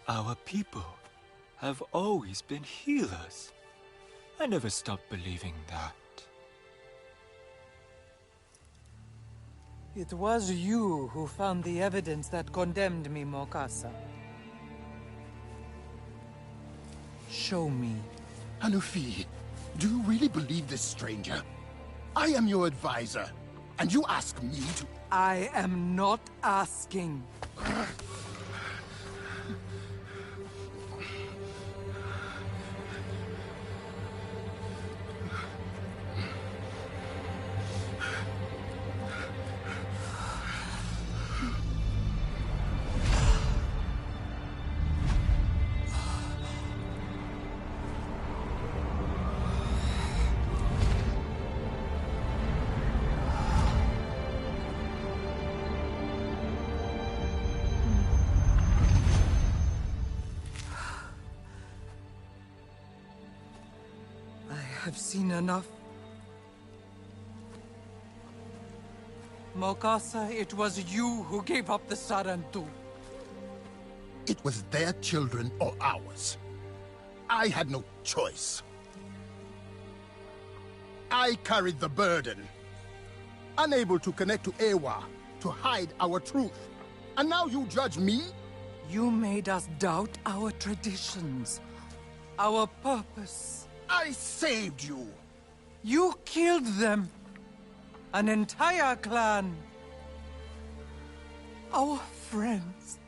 Our people have always been healers. I never stopped believing that. It was you who found the evidence that condemned me, Mokasa. Show me. Anufi, do you really believe this stranger? I am your advisor, and you ask me to... I am not asking. I've seen enough. Mokasa, it was you who gave up the Sarantu. It was their children or ours. I had no choice. I carried the burden. Unable to connect to Ewa, to hide our truth. And now you judge me? You made us doubt our traditions, our purpose. I saved you. You killed them. An entire clan. Our friends.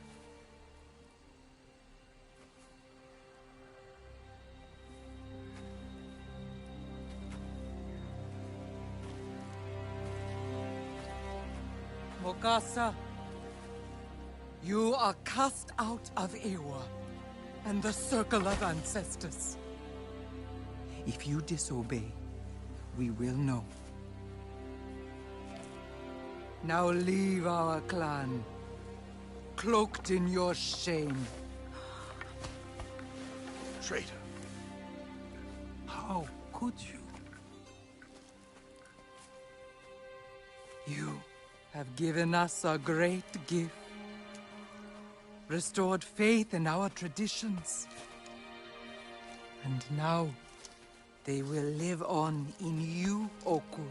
Mokasa, you are cast out of Ewa and the circle of ancestors. If you disobey, we will know. Now leave our clan, cloaked in your shame. Traitor. How could you? You have given us a great gift. Restored faith in our traditions. And now, they will live on in you, Oku.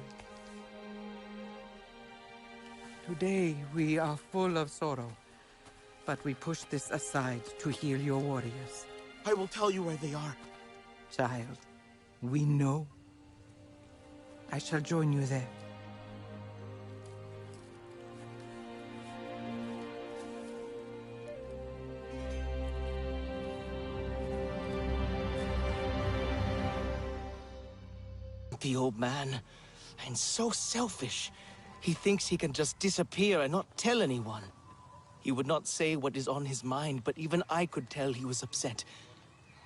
Today, we are full of sorrow, but we push this aside to heal your warriors. I will tell you where they are. Child, we know. I shall join you there. The old man, and so selfish. He thinks he can just disappear and not tell anyone. He would not say what is on his mind, but even I could tell he was upset.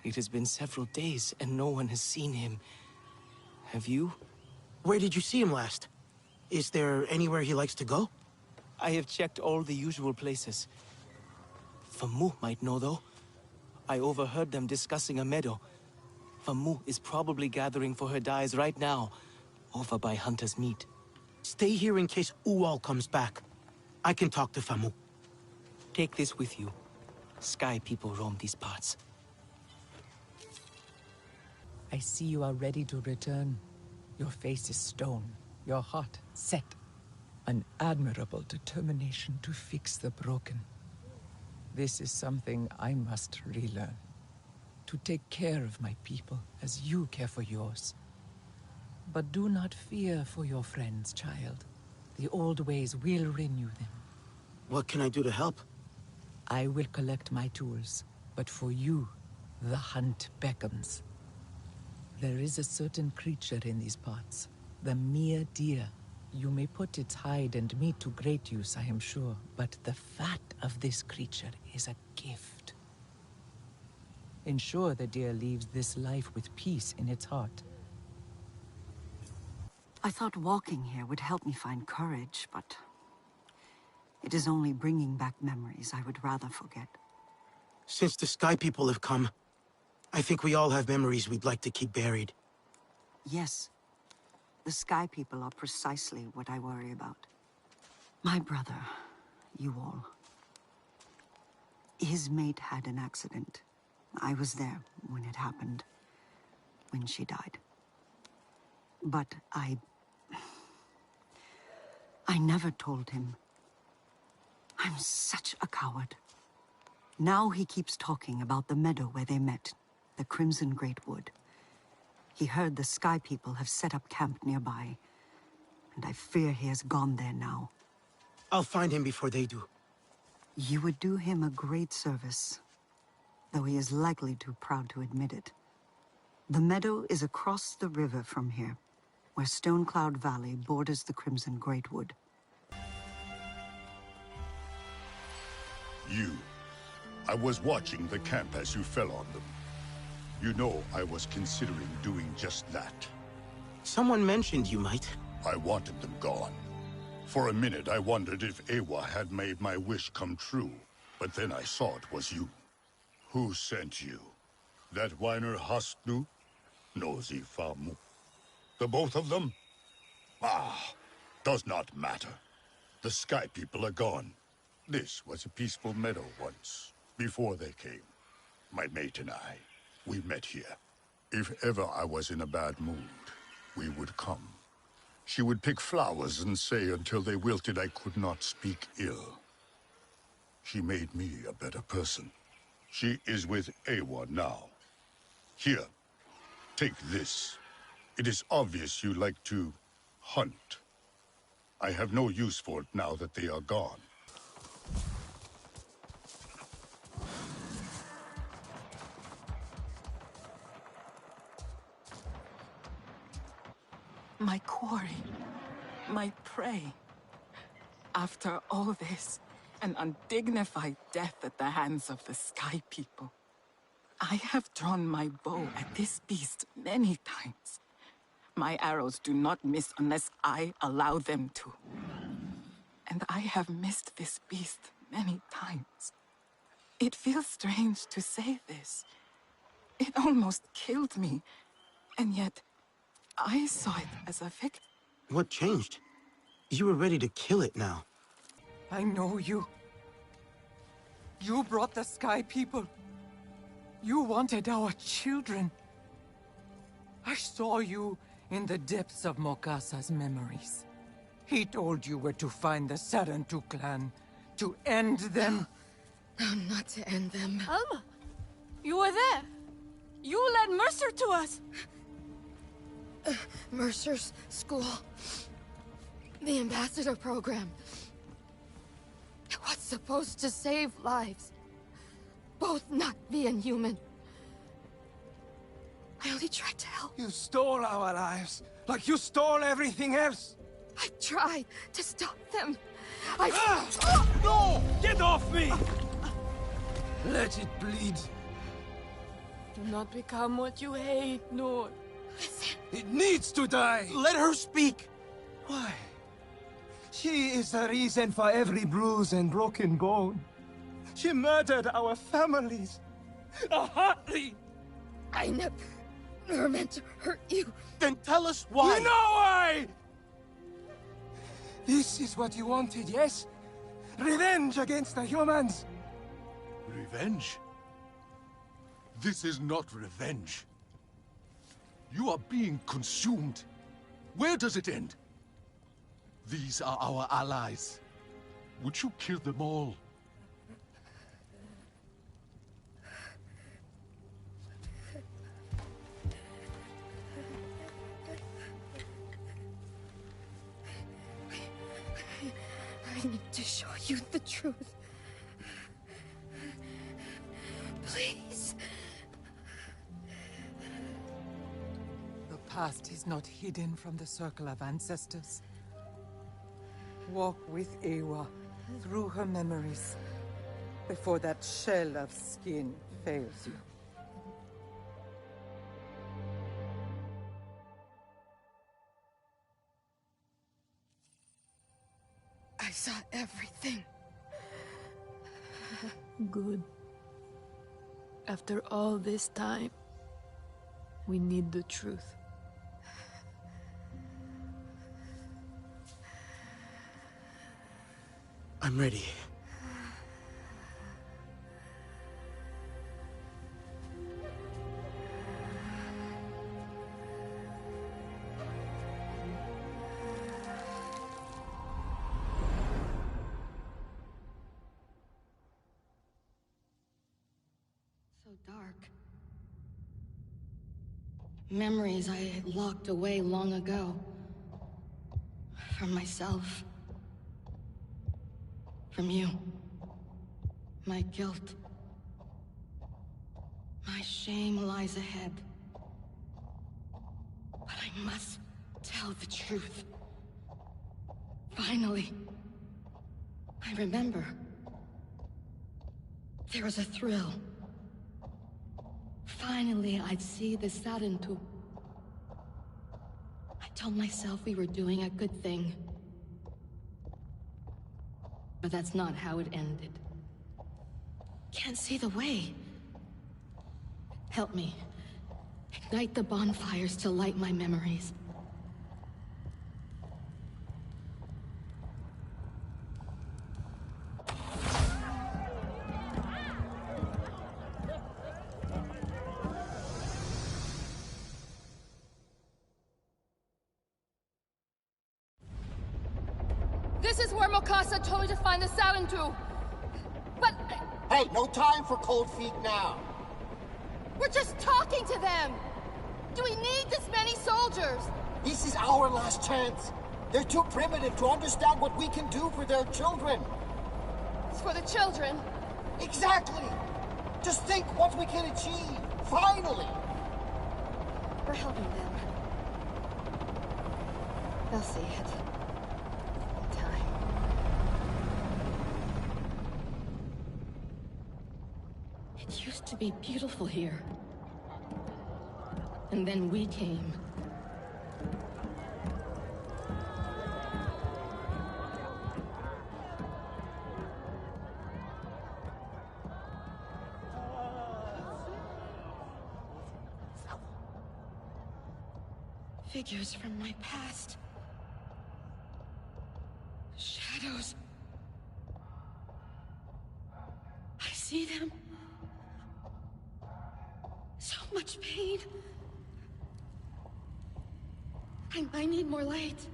It has been several days, and no one has seen him. Have you? Where did you see him last? Is there anywhere he likes to go? I have checked all the usual places. Famu might know, though. I overheard them discussing a meadow. Famu is probably gathering for her dyes right now, over by Hunter's Meat. Stay here in case Uwal comes back. I can talk to Famu. Take this with you. Sky people roam these parts. I see you are ready to return. Your face is stone, your heart set. An admirable determination to fix the broken. This is something I must relearn. To take care of my people as you care for yours. But do not fear for your friends, child. The old ways will renew them. What can I do to help? I will collect my tools, but for you, the hunt beckons. There is a certain creature in these parts, the mere deer. You may put its hide and meat to great use, I am sure, but the fat of this creature is a gift. Ensure the deer leaves this life with peace in its heart. I thought walking here would help me find courage, but it is only bringing back memories I would rather forget. Since the Sky People have come, I think we all have memories we'd like to keep buried. Yes. The Sky People are precisely what I worry about. My brother, you all. His mate had an accident. I was there when it happened, when she died. But I never told him. I'm such a coward. Now he keeps talking about the meadow where they met, the Crimson Great Wood. He heard the Sky People have set up camp nearby, and I fear he has gone there now. I'll find him before they do. You would do him a great service, though he is likely too proud to admit it. The meadow is across the river from here, where Stonecloud Valley borders the Crimson Great Wood. You. I was watching the camp as you fell on them. You know I was considering doing just that. Someone mentioned you might. I wanted them gone. For a minute, I wondered if Ewa had made my wish come true, but then I saw it was you. Who sent you? That whiner Hasnu? Nosy Famu. The both of them? Ah, does not matter. The Sky People are gone. This was a peaceful meadow once, before they came. My mate and I, we met here. If ever I was in a bad mood, we would come. She would pick flowers and say until they wilted I could not speak ill. She made me a better person. She is with Ewa now. Here, take this. It is obvious you like to hunt. I have no use for it now that they are gone. My quarry, my prey. After all this, an undignified death at the hands of the Sky People. I have drawn my bow at this beast many times. My arrows do not miss unless I allow them to. And I have missed this beast many times. It feels strange to say this. It almost killed me, and yet I saw it as a victim. What changed? You were ready to kill it now. I know you. You brought the Sky People. You wanted our children. I saw you in the depths of Mokasa's memories. He told you where to find the Sarentu clan, to end them. No, not to end them. Alma, you were there. You led Mercer to us. Mercer's school. The ambassador program. It was supposed to save lives. Both Na'vi and human. I only tried to help. You stole our lives, like you stole everything else. I tried to stop them. No! Get off me! Let it bleed. Do not become what you hate, Nor. Listen. It needs to die! Let her speak! Why? She is the reason for every bruise and broken bone. She murdered our families. Heartly! I never meant to hurt you. Then tell us why! You know why! This is what you wanted, yes? Revenge against the humans! Revenge? This is not revenge. You are being consumed. Where does it end? These are our allies. Would you kill them all? I need to show you the truth. Please. The past is not hidden from the circle of ancestors. Walk with Ewa through her memories before that shell of skin fails you. I saw everything. Good. After all this time, we need the truth. I'm ready. So dark. Memories I had locked away long ago. From myself. From you. My guilt. My shame lies ahead. But I must tell the truth. Finally. I remember. There was a thrill. Finally, I'd see the Sarentu. I told myself we were doing a good thing. But that's not how it ended. Can't see the way. Help me. Ignite the bonfires to light my memories. This is where Mokasa told me to find the Sarentu. But... Hey, no time for cold feet now. We're just talking to them! Do we need this many soldiers? This is our last chance. They're too primitive to understand what we can do for their children. It's for the children? Exactly! Just think what we can achieve, finally! We're helping them. They'll see it. In time. It used to be beautiful here. And then we came. Figures from my past. Shadows. I see them. So much pain. I need more light.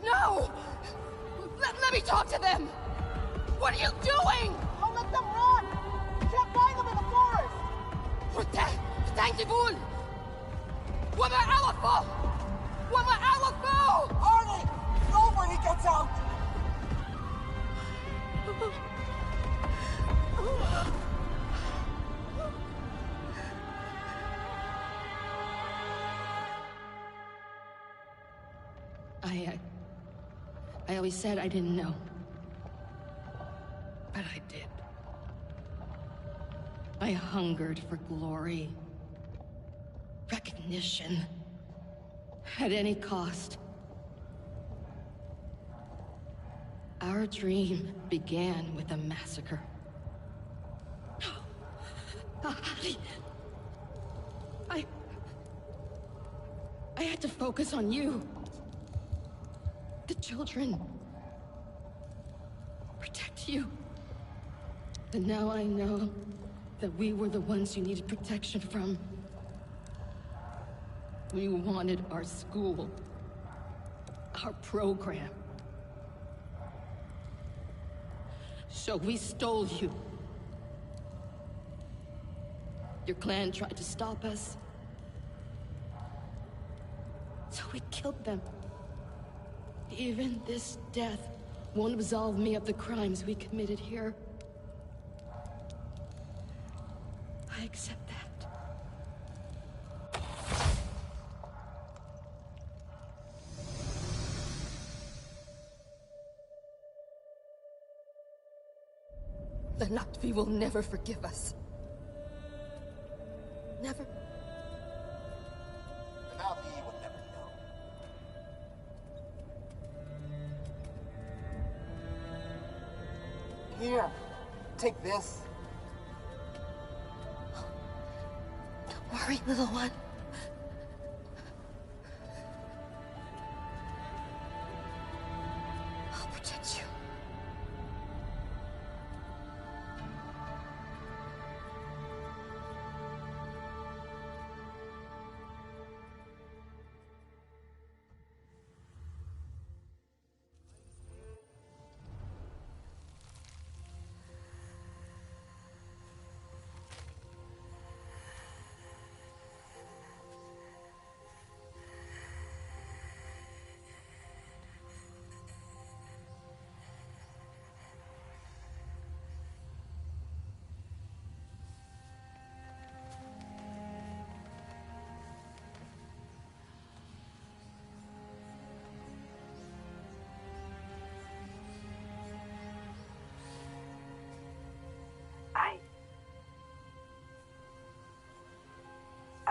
No! Let me talk to them! What are you doing? Don't let them run! You can't find them in the forest! Putain, Where my elephant? Where my elephant? Harley! Over, he gets out! I always said I didn't know. But I did. I hungered for glory. Recognition. At any cost. Our dream began with a massacre. I had to focus on you. The children. Protect you. And now I know that we were the ones you needed protection from. We wanted our school. Our program. So we stole you. Your clan tried to stop us. So we killed them. Even this death won't absolve me of the crimes we committed here. I accept that. The Na'vi will never forgive us. Never. The Na'vi will never know. Here, take this. Don't worry, little one. I'll protect you.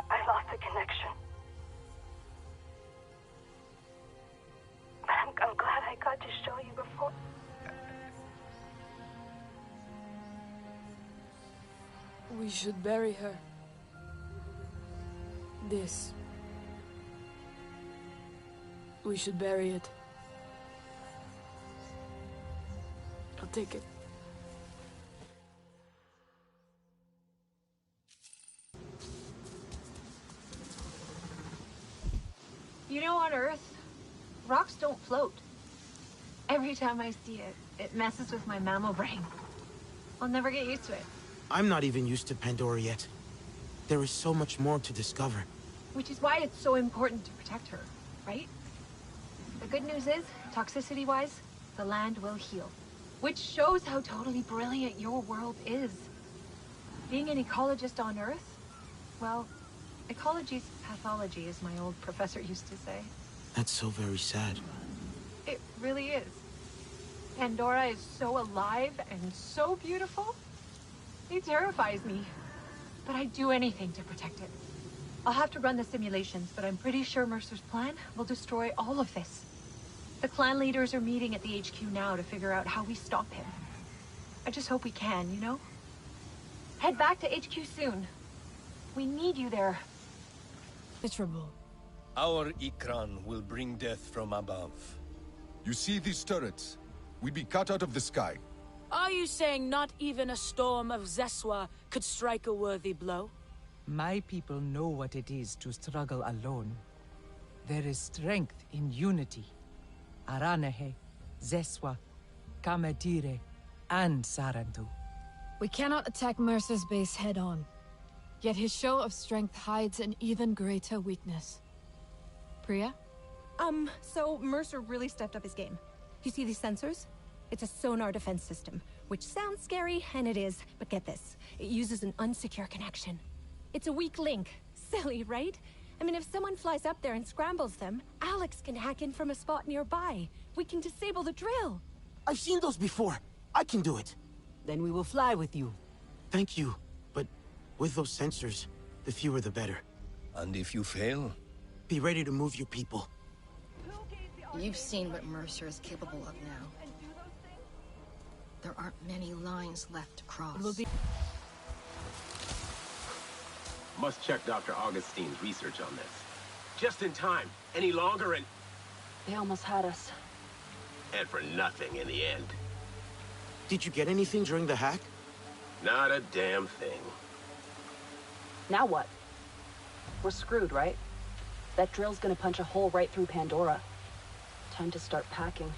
I lost the connection. But I'm glad I got to show you before. We should bury her. This. We should bury it. I'll take it. You know, on Earth, rocks don't float. Every time I see it, it messes with my mammal brain. I'll never get used to it. I'm not even used to Pandora yet. There is so much more to discover. Which is why it's so important to protect her, right? The good news is, toxicity-wise, the land will heal. Which shows how totally brilliant your world is. Being an ecologist on Earth, well, ecology's pathology, as my old professor used to say. That's so very sad. It really is. Pandora is so alive and so beautiful. It terrifies me. But I'd do anything to protect it. I'll have to run the simulations, but I'm pretty sure Mercer's plan will destroy all of this. The clan leaders are meeting at the HQ now to figure out how we stop him. I just hope we can, you know? Head back to HQ soon. We need you there. Miserable. Our Ikran will bring death from above. You see these turrets? We'd be cut out of the sky. Are you saying not even a storm of Zeswa could strike a worthy blow? My people know what it is to struggle alone. There is strength in unity. Aranehe, Zeswa, Kametire, and Sarantu. We cannot attack Mercer's base head-on. Yet his show of strength hides an even greater weakness. Priya? So Mercer really stepped up his game. You see these sensors? It's a sonar defense system, which sounds scary, and it is, but get this. It uses an unsecure connection. It's a weak link. Silly, right? I mean, if someone flies up there and scrambles them, Alex can hack in from a spot nearby. We can disable the drill. I've seen those before. I can do it. Then we will fly with you. Thank you, but with those sensors, the fewer the better. And if you fail? Be ready to move your people. You've seen what Mercer is capable of now. There aren't many lines left to cross. Must check Dr. Augustine's research on this. Just in time. Any longer and... They almost had us. And for nothing in the end. Did you get anything during the hack? Not a damn thing. Now what? We're screwed, right? That drill's gonna punch a hole right through Pandora. Time to start packing.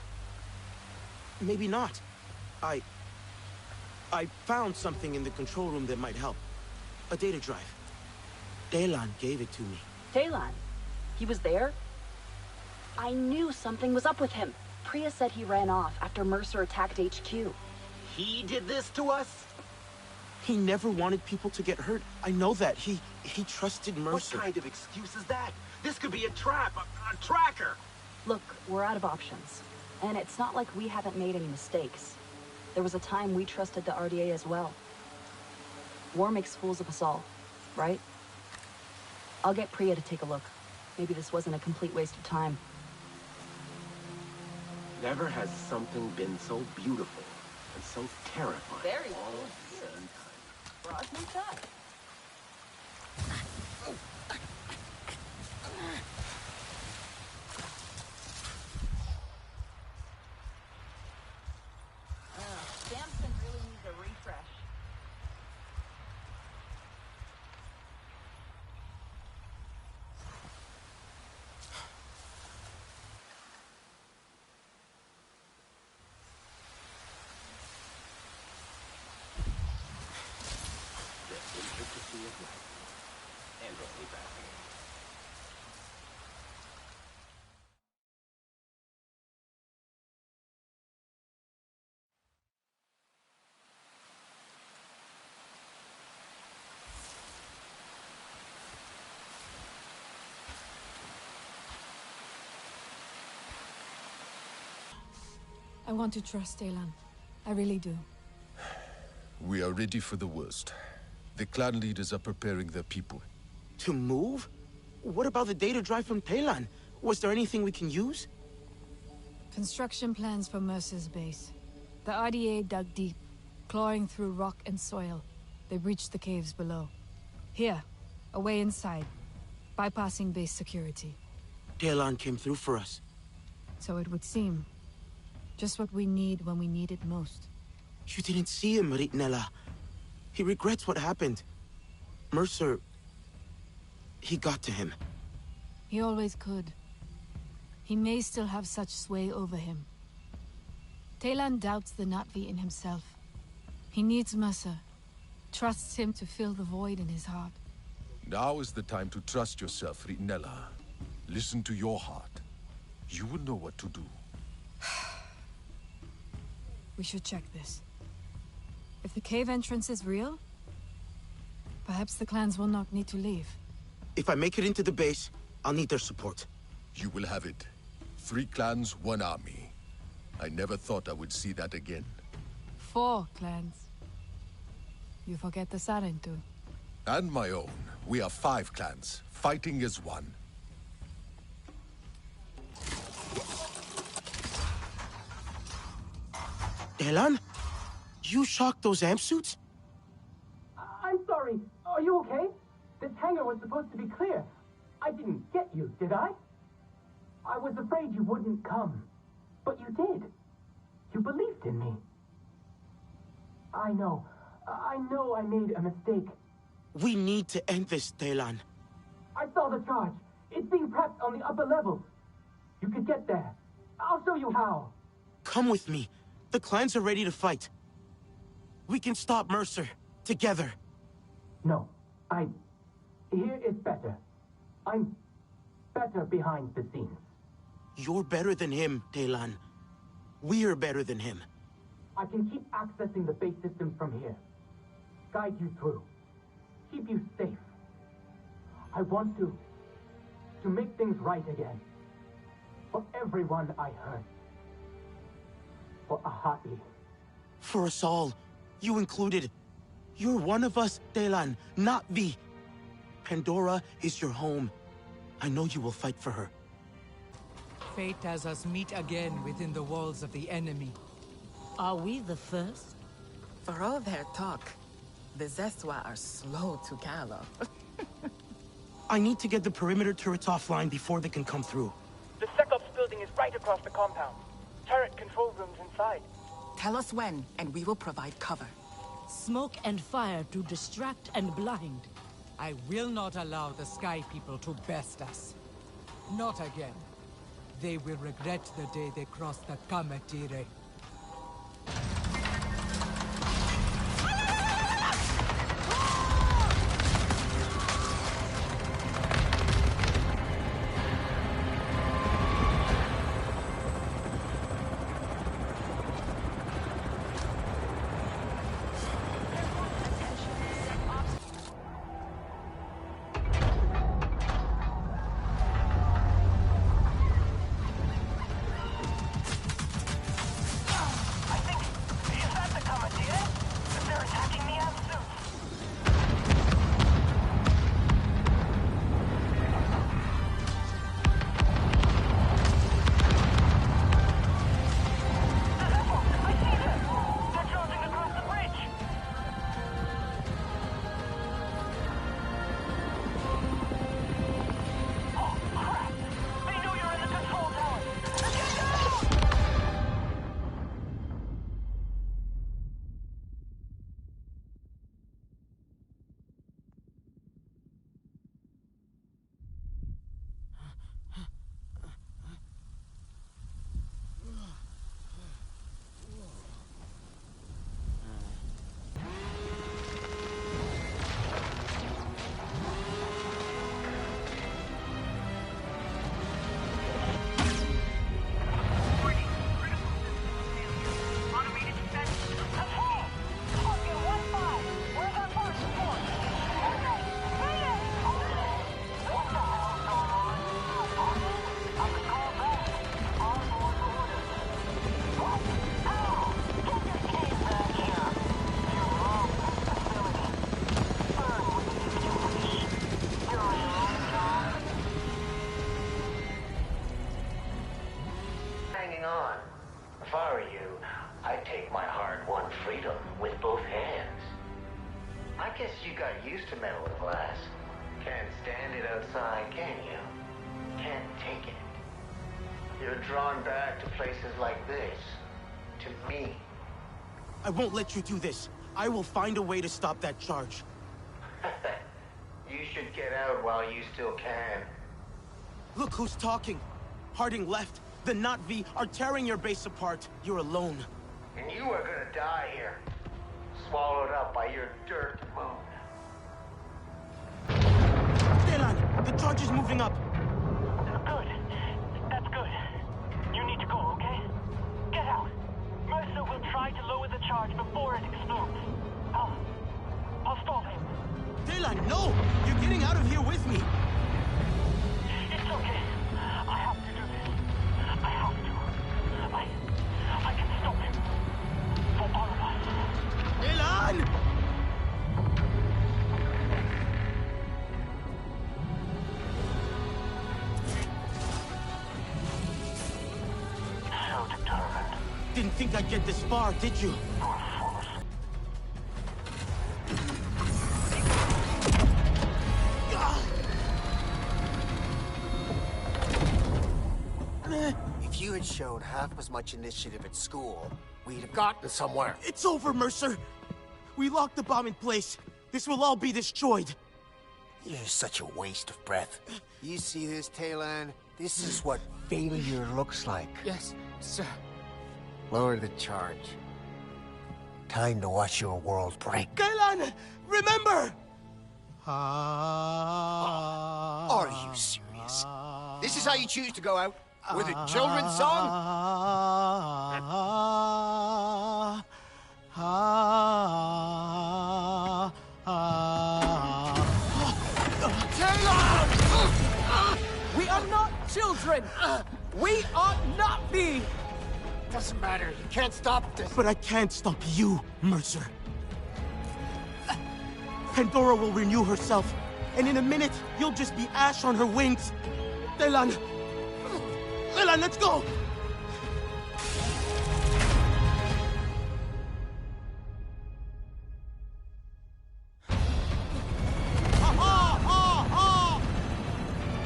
Maybe not. I found something in the control room that might help. A data drive. Delan gave it to me. Delan? He was there? I knew something was up with him. Priya said he ran off after Mercer attacked HQ. He did this to us? He never wanted people to get hurt. I know that. He trusted Mercer. What kind of excuse is that? This could be a trap, a tracker. Look, we're out of options. And it's not like we haven't made any mistakes. There was a time we trusted the RDA as well. War makes fools of us all, right? I'll get Priya to take a look. Maybe this wasn't a complete waste of time. Never has something been so beautiful and so terrifying. Very all cool. at the same time. Brought me that. Samson really needs a refresh. The intricacy of life. Endlessly fascinating. I want to trust Delan. I really do. We are ready for the worst. The clan leaders are preparing their people. To move? What about the data drive from Delan? Was there anything we can use? Construction plans for Mercer's base. The RDA dug deep, clawing through rock and soil. They breached the caves below. Here, away inside, bypassing base security. Delan came through for us. So it would seem. Just what we need when we need it most. You didn't see him, Ritnella. He regrets what happened. Mercer... he got to him. He always could. He may still have such sway over him. Taelan doubts the Na'vi in himself. He needs Mercer. Trusts him to fill the void in his heart. Now is the time to trust yourself, Ritnella. Listen to your heart. You will know what to do. We should check this. If the cave entrance is real, perhaps the clans will not need to leave. If I make it into the base, I'll need their support. You will have it. 3 clans, 1 army. I never thought I would see that again. 4 clans. You forget the Sarentu. And my own. We are 5 clans, fighting as one. Taelan? You shocked those amp suits? I'm sorry. Are you okay? This hangar was supposed to be clear. I didn't get you, did I? I was afraid you wouldn't come. But you did. You believed in me. I know I made a mistake. We need to end this, Taelan. I saw the charge. It's being prepped on the upper levels. You could get there. I'll show you how. Come with me. The clans are ready to fight. We can stop Mercer, together. No, here is better. I'm better behind the scenes. You're better than him, Taelan. We're better than him. I can keep accessing the base systems from here. Guide you through. Keep you safe. I want to make things right again. For everyone I hurt. For Ahati. For us all. You included. You're one of us, Taelan, not V. Pandora is your home. I know you will fight for her. Fate has us meet again within the walls of the enemy. Are we the first? For all their talk, the Zeswa are slow to gallop. I need to get the perimeter turrets offline before they can come through. The SecOps building is right across the compound. Turret control rooms inside. Tell us when, and we will provide cover. Smoke and fire to distract and blind. I will not allow the Sky People to best us. Not again. They will regret the day they cross the Kametire. I won't let you do this. I will find a way to stop that charge. You should get out while you still can. Look who's talking. Harding left. The Not V are tearing your base apart. You're alone. And you are gonna die here. Swallowed up by your dirt moon. Dylan, the charge is moving up. Good. That's good. You need to go, okay? Get out. Mercer will try to lower the charge before it explodes. I'll stall him. Dylan, no! You're getting out of here with me. It's okay. I have to do this. I have to. I can stop him. For all of us. Dylan! So determined. Didn't think I'd get this far, did you? If you had shown half as much initiative at school, we'd have gotten somewhere. It's over, Mercer. We locked the bomb in place. This will all be destroyed. You're such a waste of breath. You see this, Talon? This is what failure looks like. Yes, sir. Lower the charge. Time to watch your world break. Dylan, remember! Are you serious? This is how you choose to go out? With a children's song? We are not children! We are not the... Doesn't matter. You can't stop this. But I can't stop you, Mercer. Pandora will renew herself, and in a minute, you'll just be ash on her wings. Dylan! Dylan, let's go!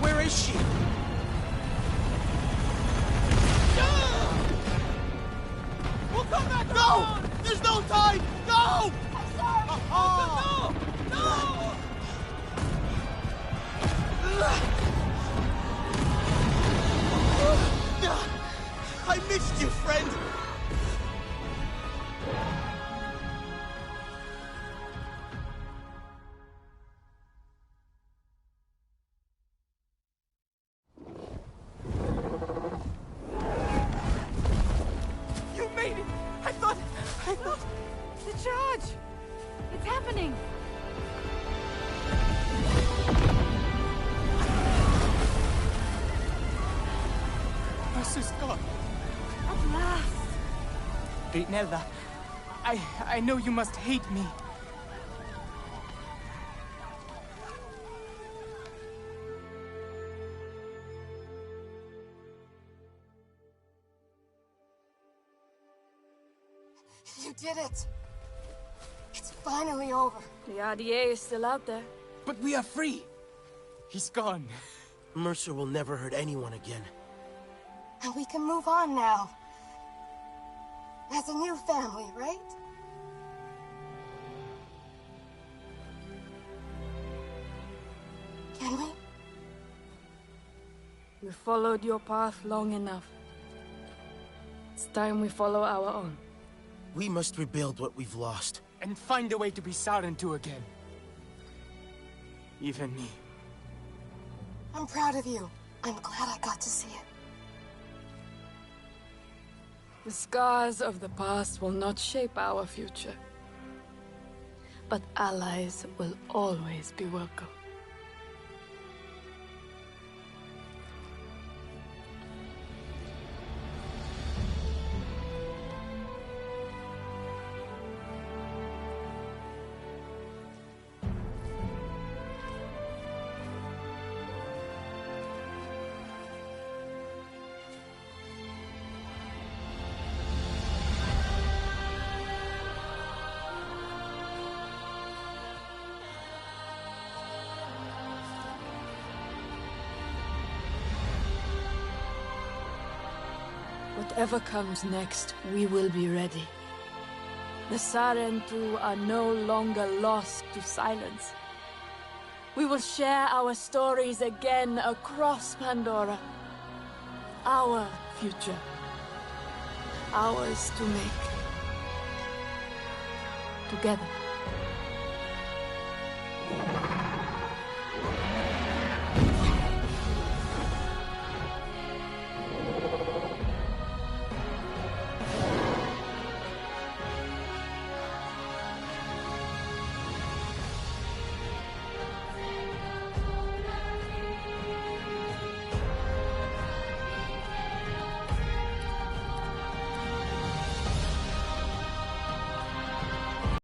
Where is she? We'll come back! No! There's no time! No! I'm sorry! No! I missed you, friend! You made it! I thought... The charge! It's happening! Mercer's gone. At last! Nella, I know you must hate me. You did it! It's finally over. The RDA is still out there. But we are free. He's gone. Mercer will never hurt anyone again. And we can move on now. As a new family, right? Can we? We followed your path long enough. It's time we follow our own. We must rebuild what we've lost. And find a way to be Sarentu again. Even me. I'm proud of you. I'm glad I got to see it. The scars of the past will not shape our future. But allies will always be welcome. Whatever comes next, we will be ready. The Sarentu are no longer lost to silence. We will share our stories again across Pandora. our future. Ours to make. Together.